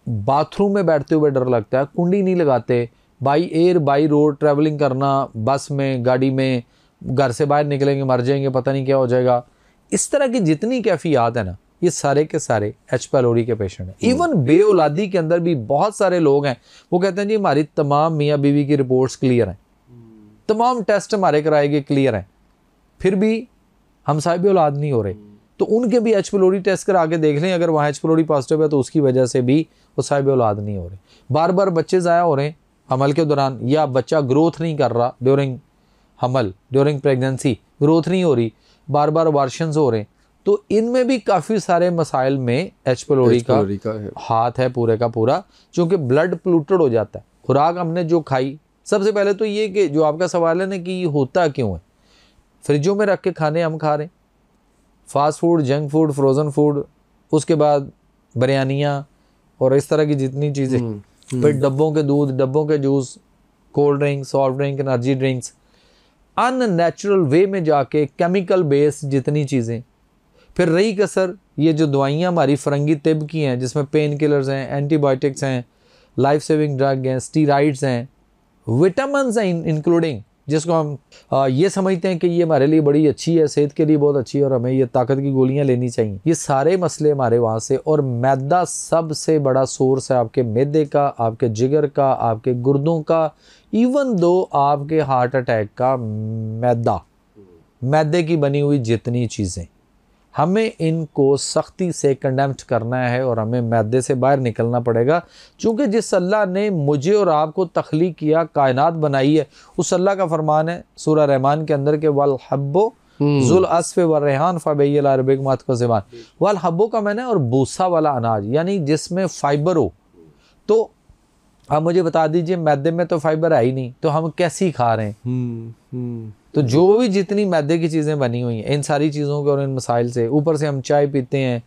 बाथरूम में बैठते हुए डर लगता है, कुंडी नहीं लगाते, by air by road travelling करना, बस में, गाड़ी में, घर से बाहर निकलेंगे मर जाएंगे, पता नहीं क्या हो जाएगा, इस तरह की जितनी कैफियत है ना, ये सारे के सारे एच पैलोरी के पेशेंट हैं। इवन बेऔलादी के अंदर भी बहुत सारे लोग हैं, वो कहते हैं जी हमारी तमाम मियाँ बीवी की रिपोर्ट्स क्लियर हैं, तमाम टेस्ट हमारे कराए गए क्लियर हैं, फिर भी हम साहिब औलाद नहीं हो रहे, तो उनके भी एच पिलोरी टेस्ट करा के देख लें, अगर वहाँ एच पिलोरी पॉजिटिव है तो उसकी वजह से भी वो साहिब औलाद नहीं हो रहे। बार बार बच्चे ज़ाया हो रहे हैं हमल के दौरान, या बच्चा ग्रोथ नहीं कर रहा ड्यूरिंग हमल, ड्यूरिंग प्रेगनेंसी ग्रोथ नहीं हो रही, बार बार अबॉर्शंस हो रहे हैं, तो इनमें भी काफ़ी सारे मसाइल में एच पिलोरी का हाथ है पूरे का पूरा, क्योंकि ब्लड पोल्यूटेड हो जाता है। खुराक हमने जो खाई, सबसे पहले तो ये कि जो आपका सवाल है ना कि ये होता क्यों है, फ्रिजों में रख के खाने हम खा रहे हैं, fast food, junk food, frozen food, उसके बाद बिरयानियाँ और इस तरह की जितनी चीज़ें, फिर डब्बों के दूध, डब्बों के जूस, cold drink, soft drink, energy drinks, unnatural way में जाके केमिकल बेस्ड जितनी चीज़ें, फिर रही कसर ये जो दवाइयाँ हमारी फरंगी तिब की हैं, जिसमें पेन किलर्स हैं, एंटीबायोटिक्स हैं, लाइफ सेविंग ड्रग हैं, स्टीराइड्स हैं, विटामिन्स हैं इंक्लूडिंग, जिसको हम ये समझते हैं कि ये हमारे लिए बड़ी अच्छी है, सेहत के लिए बहुत अच्छी है और हमें ये ताकत की गोलियां लेनी चाहिए, ये सारे मसले हमारे वहाँ से। और मैदा सबसे बड़ा सोर्स है आपके मैदे का, आपके जिगर का, आपके गुर्दों का, इवन दो आपके हार्ट अटैक का। मैदे की बनी हुई जितनी चीज़ें, हमें इनको सख्ती से कंडेम्ड करना है और हमें मैदे से बाहर निकलना पड़ेगा, क्योंकि जिस अल्लाह ने मुझे और आपको तख्लीक किया, कायनात बनाई है, उस अल्लाह का फरमान है सूरह रहमान के अंदर के वल हब्बो जुल अस्फ़ व रेहान फ़बैयल अरबिक मात को ज़बान, वल हब्बो का मैंने और बूसा वाला अनाज, यानी जिसमें फ़ाइबर हो। तो आप मुझे बता दीजिए, मैदे में तो फाइबर है ही नहीं, तो हम कैसी खा रहे हैं? तो जो भी जितनी मैदे की चीज़ें बनी हुई हैं, इन सारी चीज़ों के और इन मसाइल से, ऊपर से हम चाय पीते हैं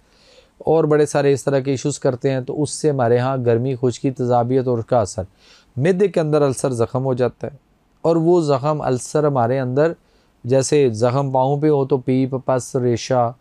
और बड़े सारे इस तरह के इश्यूज़ करते हैं, तो उससे हमारे यहाँ गर्मी, खुश्की, तेज़ाबियत और उसका असर, मैदे के अंदर अल्सर ज़ख़म हो जाता है। और वो ज़ख़म अल्सर हमारे अंदर, जैसे ज़ख़म पाँव पे हो तो पीप, पस, रेशा,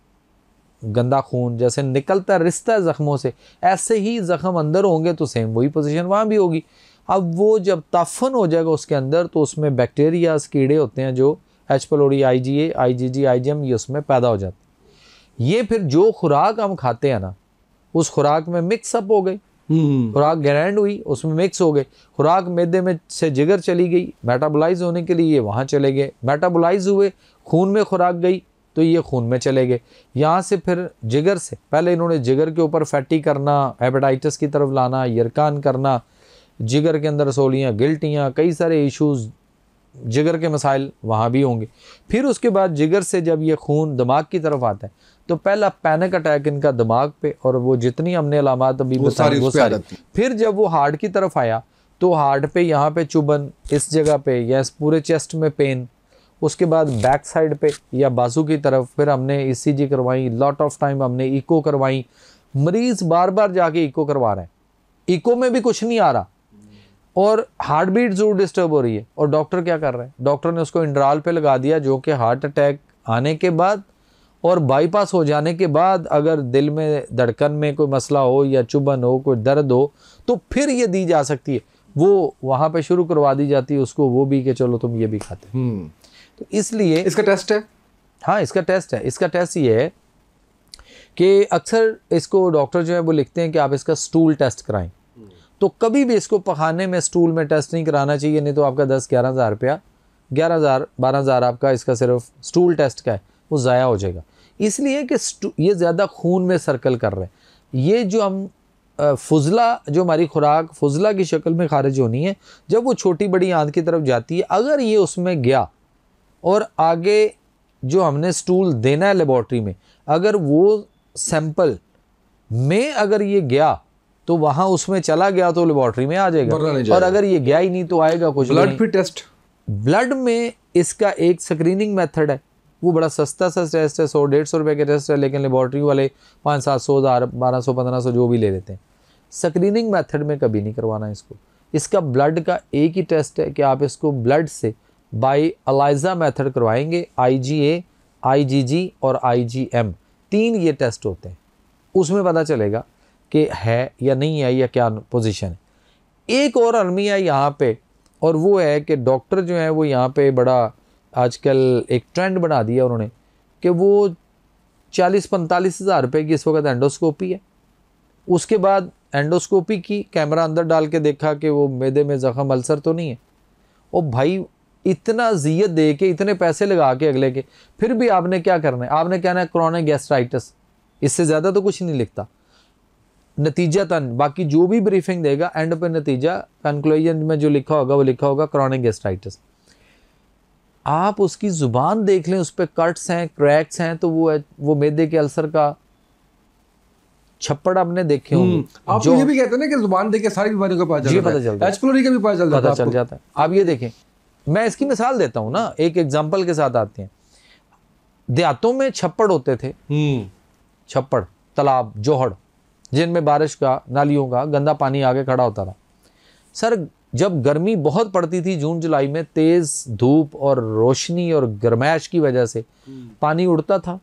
गंदा खून जैसे निकलता रिश्ता है ज़ख्मों से, ऐसे ही ज़ख़म अंदर होंगे तो सेम वही पोजीशन वहाँ भी होगी। अब वो जब ताफ़न हो जाएगा उसके अंदर, तो उसमें बैक्टीरियाज, कीड़े होते हैं जो H pylori, IgA, IgG, IgM, ये उसमें पैदा हो जाते हैं। ये फिर जो खुराक हम खाते हैं ना, उस खुराक में मिक्सअप हो गई, खुराक ग्रैंड हुई, उसमें मिक्स हो गए, खुराक मैदे में से जिगर चली गई, मेटाबोलाइज होने के लिए ये वहाँ चले गए, मेटाबोलाइज हुए, खून में खुराक गई तो ये खून में चले गए, यहाँ से फिर जिगर से, पहले इन्होंने जिगर के ऊपर फैटी करना, हेपेटाइटिस की तरफ लाना, यरकान करना, जिगर के अंदर सोलियाँ, गिल्टियाँ, कई सारे इश्यूज़, जिगर के मसाइल वहाँ भी होंगे। फिर उसके बाद जिगर से जब ये खून दिमाग की तरफ आता है, तो पहला पैनिक अटैक इनका दिमाग पे, और वो जितनी हमने अलामात अभी बताई वो सारी। फिर जब वो हार्ट की तरफ आया, तो हार्ट पे यहाँ पे चुभन, इस जगह पे या इस पूरे चेस्ट में पेन, उसके बाद बैक साइड पे या बाजू की तरफ, फिर हमने ECG करवाई, लॉट ऑफ टाइम हमने इको करवाई, मरीज़ बार बार जाके इको करवा रहा है, इको में भी कुछ नहीं आ रहा, और हार्ट बीट जरूर डिस्टर्ब हो रही है, और डॉक्टर क्या कर रहा है, डॉक्टर ने उसको इंड्राल पे लगा दिया, जो कि हार्ट अटैक आने के बाद और बाईपास हो जाने के बाद अगर दिल में धड़कन में कोई मसला हो या चुभन हो, कोई दर्द हो, तो फिर ये दी जा सकती है। वो वहाँ पे शुरू करवा दी जाती है उसको, वो भी कि चलो तुम ये भी खाते। तो इसलिए इसका टेस्ट है? हाँ, इसका टेस्ट है। इसका टेस्ट ये है कि अक्सर इसको डॉक्टर जो है वो लिखते हैं कि आप इसका स्टूल टेस्ट कराएं। तो कभी भी इसको पखाने में स्टूल में टेस्ट नहीं कराना चाहिए, नहीं तो आपका 10-11 हज़ार रुपया, 11,000-12 हज़ार आपका इसका सिर्फ स्टूल टेस्ट का है, वो ज़ाया हो जाएगा। इसलिए कि ये ज़्यादा खून में सर्कल कर रहे हैं। ये जो हम फुजला, जो हमारी खुराक फुजला की शक्ल में खारिज होनी है, जब वो छोटी बड़ी आंत की तरफ जाती है, अगर ये उसमें गया और आगे जो हमने स्टूल देना है लेबॉर्ट्री में, अगर वो सैंपल में अगर ये गया तो वहाँ उसमें चला गया तो लेबॉर्ट्री में आ जाएगा, और अगर ये गया ही नहीं तो आएगा कुछ। ब्लड भी टेस्ट? ब्लड में इसका एक स्क्रीनिंग मेथड है, वो बड़ा सस्ता सा टेस्ट है, 100-150 रुपये का टेस्ट है, लेकिन लेबॉर्ट्री वाले 500-700 हज़ार 1200-1500 जो भी ले लेते हैं। स्क्रीनिंग मेथड में कभी नहीं करवाना इसको। इसका ब्लड का एक ही टेस्ट है कि आप इसको ब्लड से बाय अलाइजा मेथड करवाएंगे। IgA, IgG और IgM, 3 ये टेस्ट होते हैं, उसमें पता चलेगा कि है या नहीं है या क्या पोजीशन है। एक और अलमिया है यहाँ पे, और वो है कि डॉक्टर जो है वो यहाँ पे बड़ा आजकल एक ट्रेंड बना दिया उन्होंने कि वो 40-45 हज़ार रुपये की इस वक्त एंडोस्कोपी है। उसके बाद एंडोस्कोपी की, कैमरा अंदर डाल के देखा कि वो मैदे में ज़ख्म अल्सर तो नहीं है। और भाई इतना ज़ियत दे के, इतने पैसे लगा के अगले के, फिर भी आपने क्या करना है, आपने कहना है क्रोनिक गैस्ट्राइटिस, इससे ज़्यादा तो कुछ नहीं लिखता। नतीजतन बाकी जो भी ब्रीफिंग देगा, एंड पे नतीजा कंक्लूजन में जो लिखा होगा वो लिखा होगा क्रोनिक गैस्ट्राइटिस। आप उसकी ज़ुबान देख लें, उस पर कट्स हैं, क्रैक्स हैं, तो वो मैदे के अल्सर का छप्पड़ आपने देखे होंगे। आप जो ये भी कहते हैं ना कि जुबान देख के सारी बीमारियों का पता चलता है, एच पिलोरी का भी पता चल जाता है। आप ये देखें, मैं इसकी मिसाल देता हूँ ना, एक एग्जाम्पल के साथ आते हैं। देहातों में छप्पड़ होते थे, छप्पड़, तालाब, जोहड़, जिनमें बारिश का, नालियों का गंदा पानी आगे खड़ा होता था। सर जब गर्मी बहुत पड़ती थी जून जुलाई में, तेज़ धूप और रोशनी और गर्मैश की वजह से पानी उड़ता था,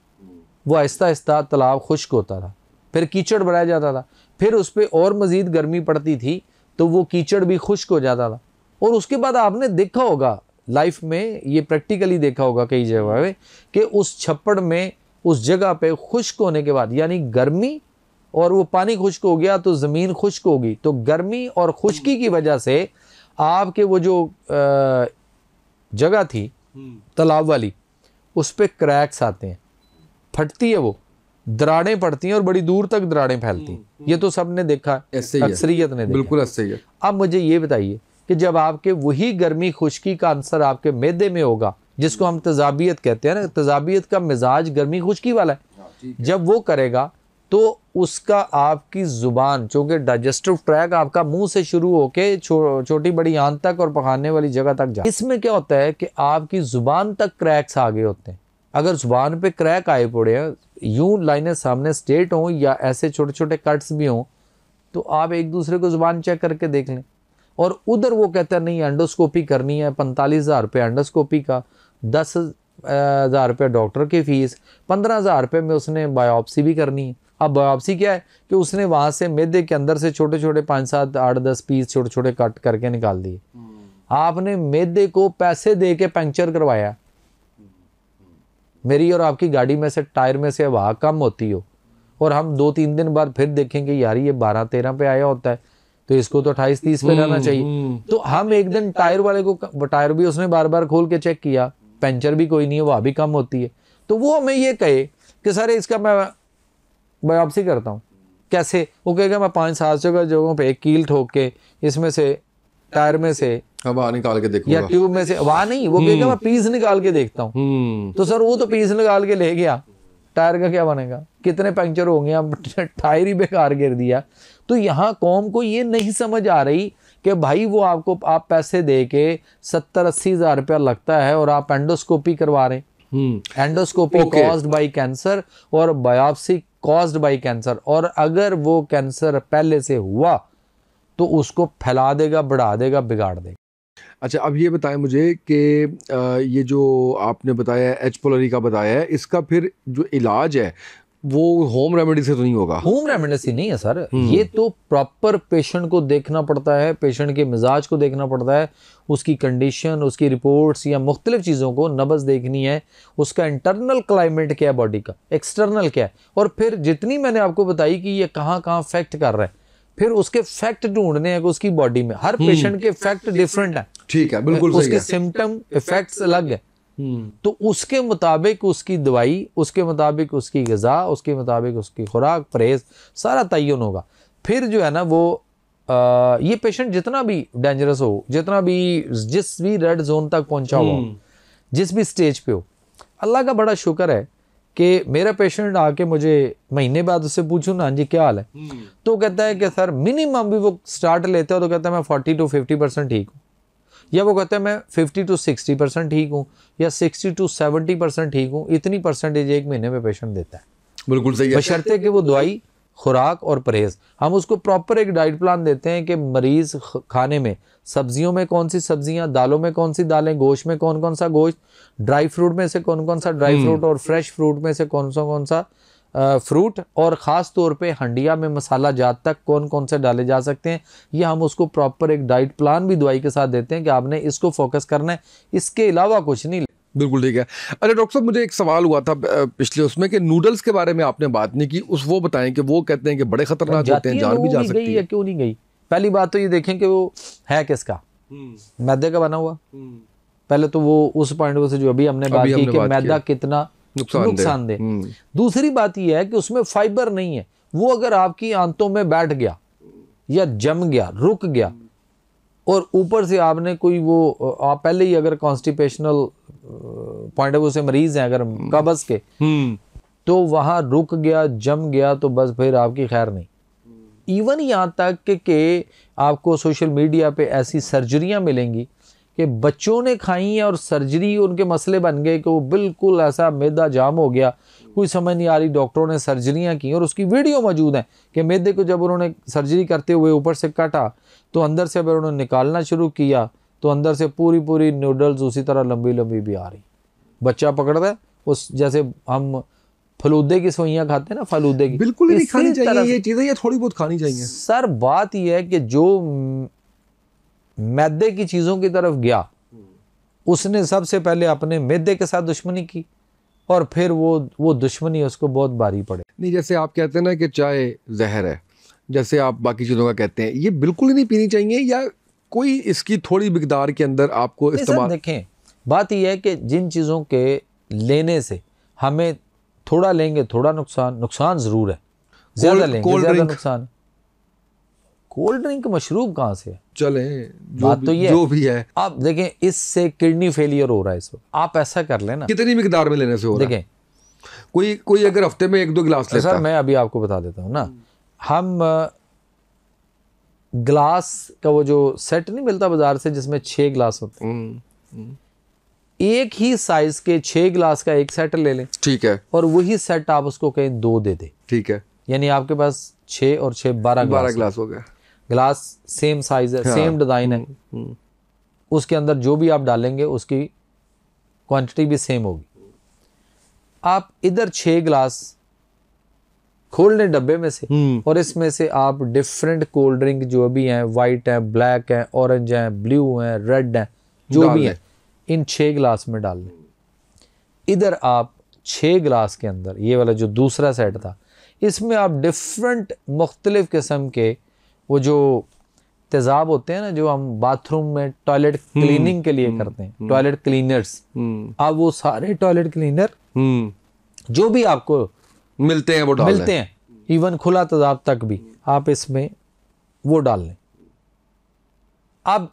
वो आहिस्ता आहिस्ता तालाब खुश्क होता था, फिर कीचड़ बढ़ाया जाता था, फिर उस पर और मज़ीद गर्मी पड़ती थी तो वो कीचड़ भी खुश्क हो जाता था। और उसके बाद आपने देखा होगा लाइफ में, ये प्रैक्टिकली देखा होगा कई जगह पे, कि उस छप्पड़ में, उस जगह पे खुश्क होने के बाद, यानी गर्मी और वो पानी खुश्क हो गया तो ज़मीन खुश्क होगी, तो गर्मी और खुश्की की वजह से आपके वो जो जगह थी तालाब वाली, उस पर क्रैक्स आते हैं, फटती है, वो दरारें पड़ती हैं और बड़ी दूर तक दरारें फैलती हैं। ये तो सब ने देखा, अक्सरियत ने देखा। बिल्कुल ऐसे ही है। अब मुझे ये बताइए कि जब आपके वही गर्मी खुश्की का अंसर आपके मैदे में होगा, जिसको हम तजाबियत कहते हैं ना, तजाबियत का मिजाज गर्मी खुश्की वाला है, जब वो करेगा तो उसका आपकी ज़ुबान, चूँकि डाइजेस्टिव ट्रैक आपका मुंह से शुरू होके छोटी बड़ी आंत तक और पखाने वाली जगह तक जाए, इसमें क्या होता है कि आपकी ज़ुबान तक क्रैक्स आ गए होते हैं। अगर ज़ुबान पे क्रैक आए पड़े हैं, यूं लाइनें सामने स्ट्रेट हों या ऐसे छोटे छोटे कट्स भी हों, तो आप एक दूसरे को ज़ुबान चेक करके देख लें। और उधर वो कहता है नहीं एंडोस्कोपी करनी है, 45,000 रुपये एंडोस्कोपी का, 10,000 रुपये डॉक्टर की फ़ीस, 15,000 रुपये में उसने बायोप्सी भी करनी है। अब बायोप्सी क्या है कि उसने वहाँ से मैदे के अंदर से छोटे छोटे 5, 7, 8, 10 पीस छोटे छोटे कट करके निकाल दिए। आपने मैदे को पैसे दे के पंक्चर करवाया। मेरी और आपकी गाड़ी में से, टायर में से हवा कम होती हो और हम 2-3 दिन बाद फिर देखेंगे यार ये 12-13 पे आया होता है, तो इसको तो 28-30 पे रहना चाहिए। तो हम एक दिन टायर वाले को, टायर भी उसने बार बार खोल के चेक किया, पंचर भी कोई नहीं है, वह भी कम होती है। तो वो हमें ये कहे कि सर इसका मैं बायोप्सी करता हूँ, कैसे? वो कहेगा मैं 5-7 जगहों पे एक कील ठोक के इसमें से, टायर में से हवा निकाल के देखूंगा, या ट्यूब में से, वहाँ नहीं, वो कहेगा मैं पीस निकाल के देखता हूँ। तो सर वो तो पीस निकाल के ले गया, टायर का क्या बनेगा? कितने पंक्चर होंगे, अब टायर ही बेकार गिर दिया। तो यहाँ कौम को ये नहीं समझ आ रही कि भाई वो आपको, आप पैसे दे के 70-80 हज़ार रुपया लगता है और आप एंडोस्कोपी करवा रहे हैं। एंडोस्कोपी कॉज्ड बाय कैंसर और बायोप्सी कॉज्ड बाय कैंसर। और अगर वो कैंसर पहले से हुआ तो उसको फैला देगा, बढ़ा देगा, बिगाड़ देगा। अच्छा, अब ये बताएं मुझे कि ये जो आपने बताया एच पोलरी का बताया है, इसका फिर जो इलाज है वो होम रेमेडी से तो नहीं होगा? होम रेमेडी नहीं है सर, ये तो प्रॉपर पेशेंट को देखना पड़ता है, पेशेंट के मिजाज को देखना पड़ता है, उसकी कंडीशन, उसकी रिपोर्ट्स या मुख्तलिफ चीज़ों को नब्ज़ देखनी है, उसका इंटरनल क्लाइमेट क्या है बॉडी का, एक्सटर्नल क्या है, और फिर जितनी मैंने आपको बताई कि ये कहाँ कहाँ फैक्ट कर रहा है, फिर उसके फैक्ट ढूंढने हैं उसकी बॉडी में। हर पेशेंट के फैक्ट डिफरेंट है, ठीक है, बिल्कुल सही उसके है। सिम्टम इफेक्ट्स अलग है, तो उसके मुताबिक उसकी दवाई, उसके मुताबिक उसकी ग़िज़ा, उसके मुताबिक उसकी खुराक, परहेज सारा तयन होगा। फिर जो है ना वो ये पेशेंट जितना भी डेंजरस हो, जितना भी जिस भी रेड जोन तक पहुंचा हुआ हो, जिस भी स्टेज पे हो, अल्लाह का बड़ा शुक्र है कि मेरा पेशेंट आके मुझे महीने बाद उससे पूछूं ना जी क्या हाल है, तो कहता है कि सर मिनिमम भी वो स्टार्ट लेते हो तो कहता है मैं 40 to 50% ठीक हूँ, या वो कहता है मैं 50 to 60% ठीक हूँ, या 60 to 70% ठीक हूँ। इतनी परसेंटेज एक महीने में पेशेंट देता है, बिल्कुल सही है। बशर्ते कि वो दवाई, खुराक और परहेज, हम उसको प्रॉपर एक डाइट प्लान देते हैं कि मरीज खाने में सब्जियों में कौन सी सब्जियां, दालों में कौन सी दालें, गोश्त में कौन कौन सा गोश्त, ड्राई फ्रूट में से कौन कौन सा ड्राई फ्रूट, और फ्रेश फ्रूट में से कौन सा फ्रूट, और ख़ास तौर पे हंडिया में मसाला जात तक कौन कौन से डाले जा सकते हैं। ये हम उसको प्रॉपर एक डाइट प्लान भी दवाई के साथ देते हैं कि आपने इसको फोकस करना है, इसके अलावा कुछ नहीं। बिल्कुल ठीक है। अच्छा डॉक्टर साहब, मुझे एक सवाल हुआ था पिछले उसमें कि नूडल्स के बारे में आपने बात नहीं की, वो बताएं कि वो कहते हैं कि बड़े खतरनाक होते हैं, जान भी जा सकती है। क्यों नहीं गई? पहली बात तो ये देखें कि वो है किसका, मैदे का बना हुआ। पहले तो वो उस पॉइंट से जो अभी हमने बात की कि मैदा कितना नुकसानदेह। दूसरी बात यह है कि उसमें फाइबर नहीं है। वो अगर आपकी आंतों में बैठ गया या जम गया, रुक गया, और ऊपर से आपने कोई वो आप पहले ही अगर कॉन्स्टिपेशनल पॉइंट ऑफ व्यू से मरीज हैं, अगर कब्ज के, तो वहां रुक गया, जम गया, तो बस फिर आपकी खैर नहीं। इवन यहाँ तक कि आपको सोशल मीडिया पे ऐसी सर्जरियां मिलेंगी कि बच्चों ने खाई हैं और सर्जरी उनके मसले बन गए कि वो बिल्कुल ऐसा मैदा जाम हो गया, कोई समझ नहीं आ रही, डॉक्टरों ने सर्जरियां की और उसकी वीडियो मौजूद है कि मैदे को जब उन्होंने सर्जरी करते हुए ऊपर से काटा तो अंदर से अगर उन्होंने निकालना शुरू किया तो अंदर से पूरी पूरी नूडल्स उसी तरह लंबी लंबी भी आ रही। बच्चा पकड़ता है उस, जैसे हम फलूदे की सोइयां खाते हैं ना, फलूदे की, बिल्कुल नहीं खानी चाहिए ये चीज़ें, ये थोड़ी बहुत खानी चाहिए सर। बात यह है कि जो मैदे की चीज़ों की तरफ गया उसने सबसे पहले अपने मैदे के साथ दुश्मनी की और फिर वो दुश्मनी उसको बहुत भारी पड़े। नहीं, जैसे आप कहते हैं ना कि चाय जहर है, जैसे आप बाकी चीज़ों का कहते हैं, ये बिल्कुल ही नहीं पीनी चाहिए, या कोई इसकी थोड़ी मिकदार के अंदर आपको इस्तेमाल? देखें, बात यह है कि जिन चीज़ों के लेने से हमें थोड़ा लेंगे थोड़ा नुकसान ज़रूर है, ज़्यादा लेंगे ज़्यादा नुकसान। कोल्ड ड्रिंक मशरूब कहाँ से है? चले बात तो ये जो भी है। आप देखें, इससे किडनी फेलियर हो रहा है इस वक्त। आप ऐसा कर लेना, कितनी मिकदार में लेने से हो रहा है? देखें, कोई अगर हफ्ते में 1-2 गिलास लेता है। सर मैं अभी आपको बता देता हूँ ना, हम ग्लास का वो जो सेट नहीं मिलता बाजार से जिसमें 6 गिलास होते हैं, एक ही साइज के 6 गिलास का एक सेट ले लें, ठीक है, और वही सेट आप उसको कहें 2 दे दे, ठीक है, यानी आपके पास 6 और 6 12 गिलास हो गया। गिलास सेम साइज है, सेम डिज़ाइन है, उसके अंदर जो भी आप डालेंगे उसकी क्वांटिटी भी सेम होगी। आप इधर 6 गिलास खोल लें डब्बे में से और इसमें से आप डिफरेंट कोल्ड ड्रिंक जो भी हैं, वाइट हैं, ब्लैक हैं, ऑरेंज हैं, ब्लू हैं, रेड हैं, जो भी हैं, इन 6 गिलास में डाल लें। इधर आप 6 गिलास के अंदर ये वाला जो दूसरा सेट था, इसमें आप डिफरेंट मुख्तलिफ किस्म के वो जो तेज़ाब होते हैं ना, जो हम बाथरूम में टॉयलेट क्लीनिंग के लिए करते हैं, टॉयलेट क्लीनर्स, आप वो सारे टॉयलेट क्लीनर जो भी आपको मिलते हैं वो डाल मिलते हैं, इवन खुला तेज़ाब तक भी आप इसमें वो डाल लें। अब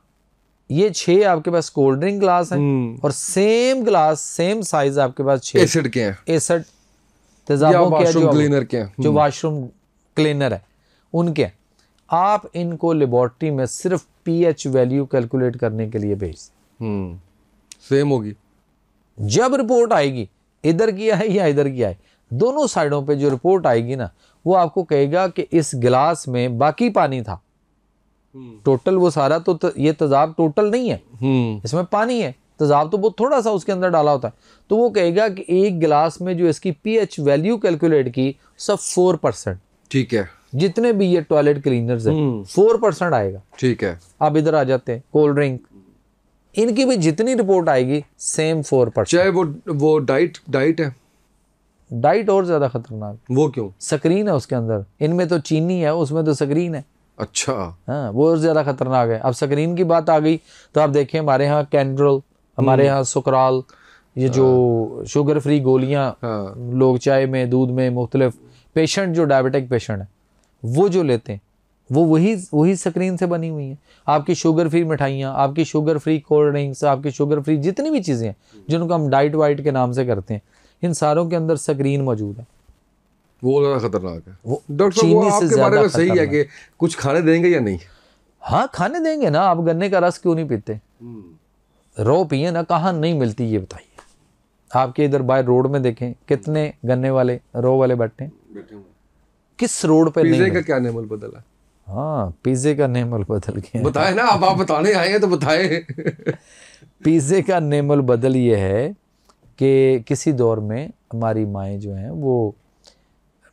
ये 6 आपके पास कोल्ड ड्रिंक ग्लास हैं और सेम ग्लास सेम साइज आपके पास 6 एसिड के हैं, एसिड तेज़ाबों के जो वाशरूम क्लीनर है उनके। आप इनको लेबॉर्ट्री में सिर्फ पीएच वैल्यू कैलकुलेट करने के लिए भेज, सेम होगी। जब रिपोर्ट आएगी इधर की है या इधर की है, दोनों साइडों पे जो रिपोर्ट आएगी ना, वो आपको कहेगा कि इस गिलास में बाकी पानी था टोटल वो सारा तो ये तेजाब टोटल नहीं है, इसमें पानी है, तेजाब तो बहुत थोड़ा सा उसके अंदर डाला होता है। तो वो कहेगा कि एक गिलास में जो इसकी पीएच वैल्यू कैलकुलेट की सब 4%, ठीक है, जितने भी ये टॉयलेट क्लीनर्स है 4% आएगा। ठीक है। आप इधर आ जाते हैं कोल्ड ड्रिंक, इनकी भी जितनी रिपोर्ट आएगी सेम 4%। चाहे वो डाइट है, डाइट और ज्यादा खतरनाक। वो क्यों? स्क्रीन है उसके अंदर, इनमें तो चीनी है, उसमें तो स्क्रीन है। अच्छा, हाँ, वो और ज्यादा खतरनाक है। अब स्क्रीन की बात आ गई तो आप देखिए हमारे यहाँ कैंड्रोल, हमारे यहाँ सुकराल, ये जो शुगर फ्री गोलियां लोग चाय में, दूध में, मुख्तलिफ पेशेंट जो डायबिटिक पेशेंट है वो जो लेते हैं वो वही स्क्रीन से बनी हुई है। आपकी शुगर फ्री मिठाइयाँ, आपकी शुगर फ्री कोल्ड ड्रिंक्स, आपकी शुगर फ्री जितनी भी चीज़ें हैं जिनको हम डाइट वाइट के नाम से करते हैं, इन सारों के अंदर स्क्रीन मौजूद है। वो ज़्यादा खतरनाक है। वो डॉक्टर साहब, वो आपके बारे में सही है कि कुछ खाने देंगे या नहीं? हाँ, खाने देंगे ना। आप गन्ने का रस क्यों नहीं पीते? रो पिए ना। कहाँ नहीं मिलती ये बताइए? आपके इधर बाय रोड में देखें कितने गन्ने वाले रो वाले बैठे हैं, किस रोड पे? पिज़्ज़े का क्या नेमल बदला? हाँ, पिज़्ज़े का नेमल बदल गया। बताए ना, आप बताने आए हैं तो बताए। पिज़्ज़े का नेमल बदल ये है कि किसी दौर में हमारी माएँ जो हैं वो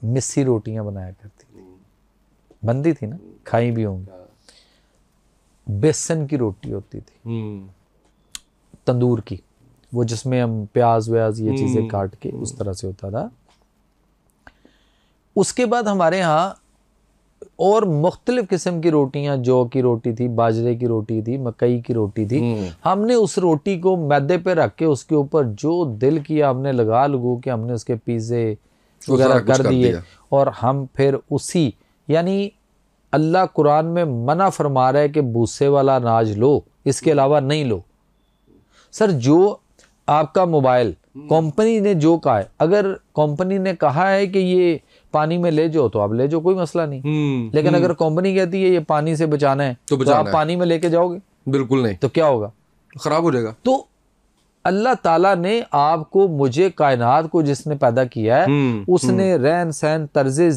मिस्सी रोटियां बनाया करती थी, बनती थी ना, खाई भी होंगी। बेसन की रोटी होती थी, तंदूर की, वो जिसमें हम प्याज व्याज ये चीज़ें काट के उस तरह से होता था। उसके बाद हमारे यहाँ और मुख्तलिफ किस्म की रोटियां, जौ की रोटी थी, बाजरे की रोटी थी, मकई की रोटी थी। हमने उस रोटी को मैदे पे रख के उसके ऊपर जो दिल किया हमने लगा लगू के हमने उसके पिज़्ज़े वगैरह कर दिए। और हम फिर उसी, यानी अल्लाह कुरान में मना फरमा रहा है कि भूसे वाला अनाज लो, इसके अलावा नहीं लो। सर, जो आपका मोबाइल कंपनी ने जो कहा है, अगर कंपनी ने कहा है कि ये पानी में ले जाओ तो आप ले जाओ, कोई मसला नहीं। लेकिन अगर कंपनी कहती है ये पानी से बचाना है तो आप पानी में लेके जाओगे? बिल्कुल नहीं। तो क्या होगा? खराब हो जाएगा। तो अल्लाह ताला ने आपको, मुझे, कायनात को जिसने पैदा किया है उसने रहन सहन, तर्ज़े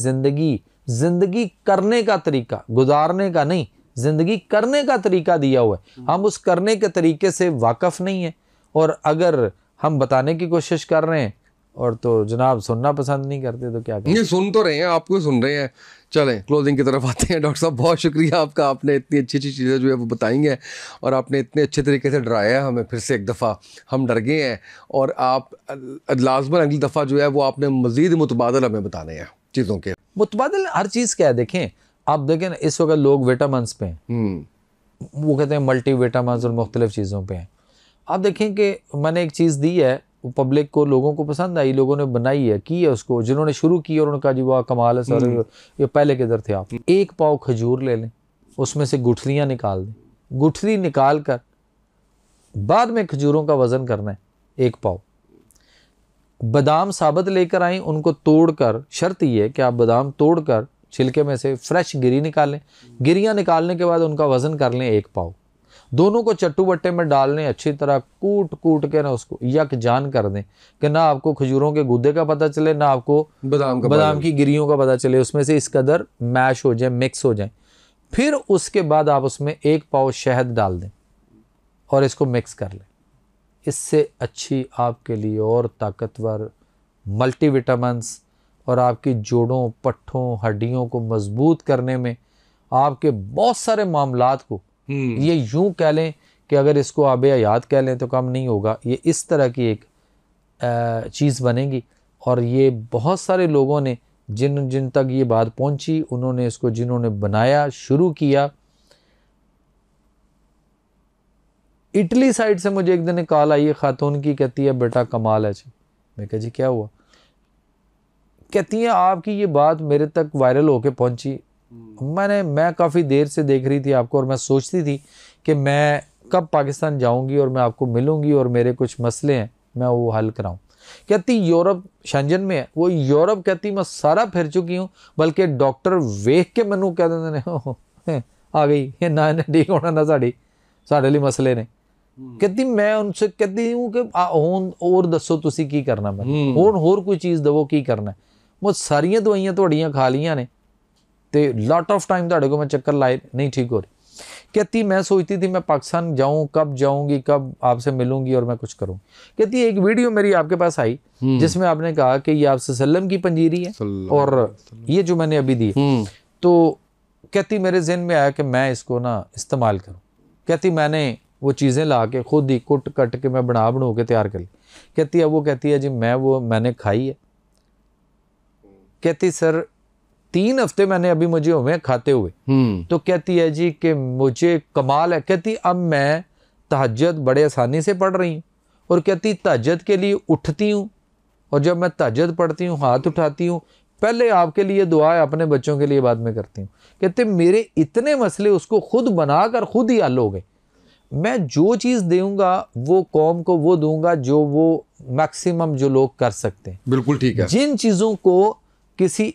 जिंदगी करने का तरीका, गुजारने का नहीं, जिंदगी करने का तरीका दिया हुआ है। हम उस करने के तरीके से वाकफ नहीं है, और अगर हम बताने की कोशिश कर रहे हैं और तो जनाब सुनना पसंद नहीं करते तो क्या करें? ये सुन तो रहे हैं, आपको सुन रहे हैं। चलें क्लोजिंग की तरफ आते हैं। डॉक्टर साहब, बहुत शुक्रिया आपका, आपने इतनी अच्छी अच्छी चीज़ें जो है वो बताएंगे और आपने इतने अच्छे तरीके से डराया है हमें। फिर से एक दफ़ा हम डर गए हैं, और आप लाजमन अगली दफ़ा जो है वो आपने मज़ीद मुतबादल हमें बताने हैं चीज़ों के। मुतबादल हर चीज़ क्या है? देखें, आप देखें ना, इस वक्त लोग विटामिन्स पे हैं, वो कहते हैं मल्टी विटामिन्स और मुख्तलिफ चीज़ों पे हैं। आप देखें कि मैंने एक चीज़ दी है, वो पब्लिक को, लोगों को पसंद आई, लोगों ने बनाई है, की है उसको, जिन्होंने शुरू की और उनका जी वाह कमाल है सर, ये पहले किधर थे आप? एक पाव खजूर ले लें, उसमें से गुठलियाँ निकाल दें, गुठली निकाल कर बाद में खजूरों का वज़न करना है, एक पाव। बादाम साबित लेकर आएँ, उनको तोड़कर, शर्त ये है कि आप बादाम तोड़कर छिलके में से फ्रेश गिरी निकालें। गिरियाँ निकालने के बाद उनका वज़न कर लें एक पाव। दोनों को चट्टू बट्टे में डाल लें, अच्छी तरह कूट के ना उसको यक जान कर दें कि ना आपको खजूरों के गूदे का पता चले, ना आपको बादाम की गिरियों का पता चले, उसमें से इस कदर मैश हो जाए, मिक्स हो जाए। फिर उसके बाद आप उसमें एक पाव शहद डाल दें और इसको मिक्स कर लें। इससे अच्छी आपके लिए और ताकतवर मल्टीविटामिन्स और आपकी जोड़ों, पट्ठों, हड्डियों को मजबूत करने में, आपके बहुत सारे मामलात को, ये यूं कह लें कि अगर इसको आबे हयात कह लें तो कम नहीं होगा। ये इस तरह की एक चीज़ बनेगी, और ये बहुत सारे लोगों ने जिन तक ये बात पहुंची, उन्होंने इसको, जिन्होंने बनाया, शुरू किया। इटली साइड से मुझे एक दिन कॉल आई है खातून की, कहती है बेटा कमाल है जी। मैं कहा जी क्या हुआ? कहती है आपकी ये बात मेरे तक वायरल होके पहुंची, मैं काफ़ी देर से देख रही थी आपको, और मैं सोचती थी कि मैं कब पाकिस्तान जाऊंगी और मैं आपको मिलूंगी और मेरे कुछ मसले हैं मैं वो हल कराऊं। कहती यूरोप शेंजन में है वो, यूरोप कहती मैं सारा फिर चुकी हूँ, बल्कि डॉक्टर वेख के मैनू कह देंगे ने आ गई ये ना ठीक होना ना साढ़े लिए मसले ने। कहती मैं उनसे कहती हूँ कि और दसो तुसी की करना, मैं होर कोई चीज़ दवो की करना। वो सारियां दवाइयां थोड़ियां खा लियां ने ते लॉट ऑफ टाइम ਤੁਹਾਡੇ को मैं चक्कर लाए नहीं ठीक हो रही। कहती मैं सोचती थी मैं पाकिस्तान जाऊं, कब जाऊंगी, कब आपसे मिलूंगी और मैं कुछ करूं। कहती एक वीडियो मेरी आपके पास आई जिसमें आपने कहा कि ये आप सल्लम की पंजीरी है और ये जो मैंने अभी दी, तो कहती मेरे जहन में आया कि मैं इसको ना इस्तेमाल करूं। कहती मैंने वो चीज़ें ला के खुद ही कुट कट के मैं बना के तैयार कर ली। कहती है वो कहती है जी मैंने खाई है। कहती सर 3 हफ्ते मैंने अभी मुझे हुए खाते हुए। तो कहती है जी कि मुझे कमाल है। कहती अब मैं तहज्जुद बड़े आसानी से पढ़ रही हूँ और कहती तहज्जुद के लिए उठती हूँ और जब मैं तहज्जुद पढ़ती हूँ हाथ उठाती हूँ, पहले आपके लिए दुआ है, अपने बच्चों के लिए बाद में करती हूँ। कहते मेरे इतने मसले उसको खुद बनाकर खुद ही हल हो गए। मैं जो चीज़ दूंगा वो कौम को वो दूंगा जो वो मैक्सिमम जो लोग कर सकते हैं। बिल्कुल ठीक है। जिन चीज़ों को किसी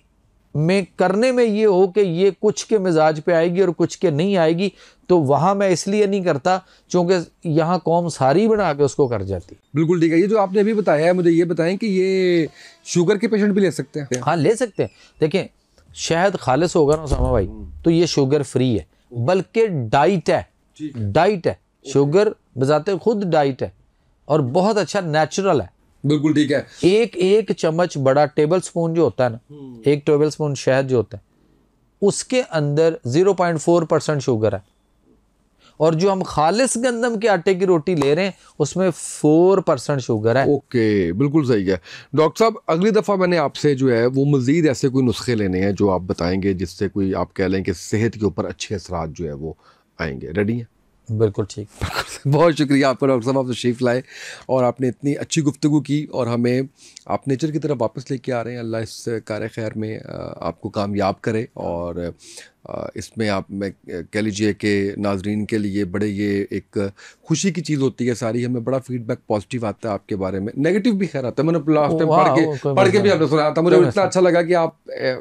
में करने में ये हो कि ये कुछ के मिजाज पे आएगी और कुछ के नहीं आएगी, तो वहाँ मैं इसलिए नहीं करता क्योंकि यहाँ कौम सारी बना के उसको कर जाती। बिल्कुल ठीक है। ये जो आपने अभी बताया है, मुझे ये बताएं कि ये शुगर के पेशेंट भी ले सकते हैं? हाँ ले सकते हैं। देखें शहद खालिस होगा ना उसामा भाई, तो ये शुगर फ्री है, बल्कि डाइट है, डाइट है। शुगर बजाते खुद डाइट है और बहुत अच्छा नेचुरल है। बिल्कुल ठीक है। एक चम्मच बड़ा टेबल स्पून जो होता है ना, 1 टेबल स्पून शहद जो होता है उसके अंदर 0.4% शुगर है और जो हम खालिस गंदम के आटे की रोटी ले रहे हैं उसमें 4% शुगर है। ओके, बिल्कुल सही है। डॉक्टर साहब अगली दफ़ा मैंने आपसे जो है वो मज़ीद ऐसे कोई नुस्खे लेने हैं जो आप बताएंगे जिससे कोई आप कह लें कि सेहत के ऊपर अच्छे असरात जो है वो आएंगे। रेडी हैं? बिल्कुल ठीक। बहुत शुक्रिया आपका डॉक्टर साहब, आप तशरीफ़ लाए और आपने इतनी अच्छी गुफ्तगू की और हमें आप नेचर की तरफ वापस लेके आ रहे हैं। अल्लाह इस कार खैर में आपको कामयाब करे और इसमें आप मैं कह लीजिए कि नाजरीन के लिए बड़े ये एक खुशी की चीज़ होती है सारी। हमें बड़ा फीडबैक पॉजिटिव आता है आपके बारे में, नेगेटिव भी खैर आता है। मैंने लास्ट टाइम पढ़ के भी आपने सुनाया था, मुझे इतना अच्छा लगा कि आप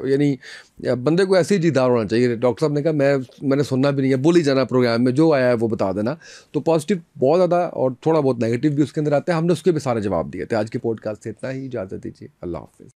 यानी बंदे को ऐसे ही दीदार होना चाहिए। डॉक्टर साहब ने कहा मैंने सुनना भी नहीं है, बोल ही जाना प्रोग्राम में, जो आया है वो बता देना। तो पॉजिटिव बहुत ज़्यादा और थोड़ा बहुत नेगेटिव भी उसके अंदर आता है, हमने उसके भी सारे जवाब दिए थे। आज के पॉडकास्ट से इतना ही, इजाज़त दीजिए, अल्लाह हाफ़िज़।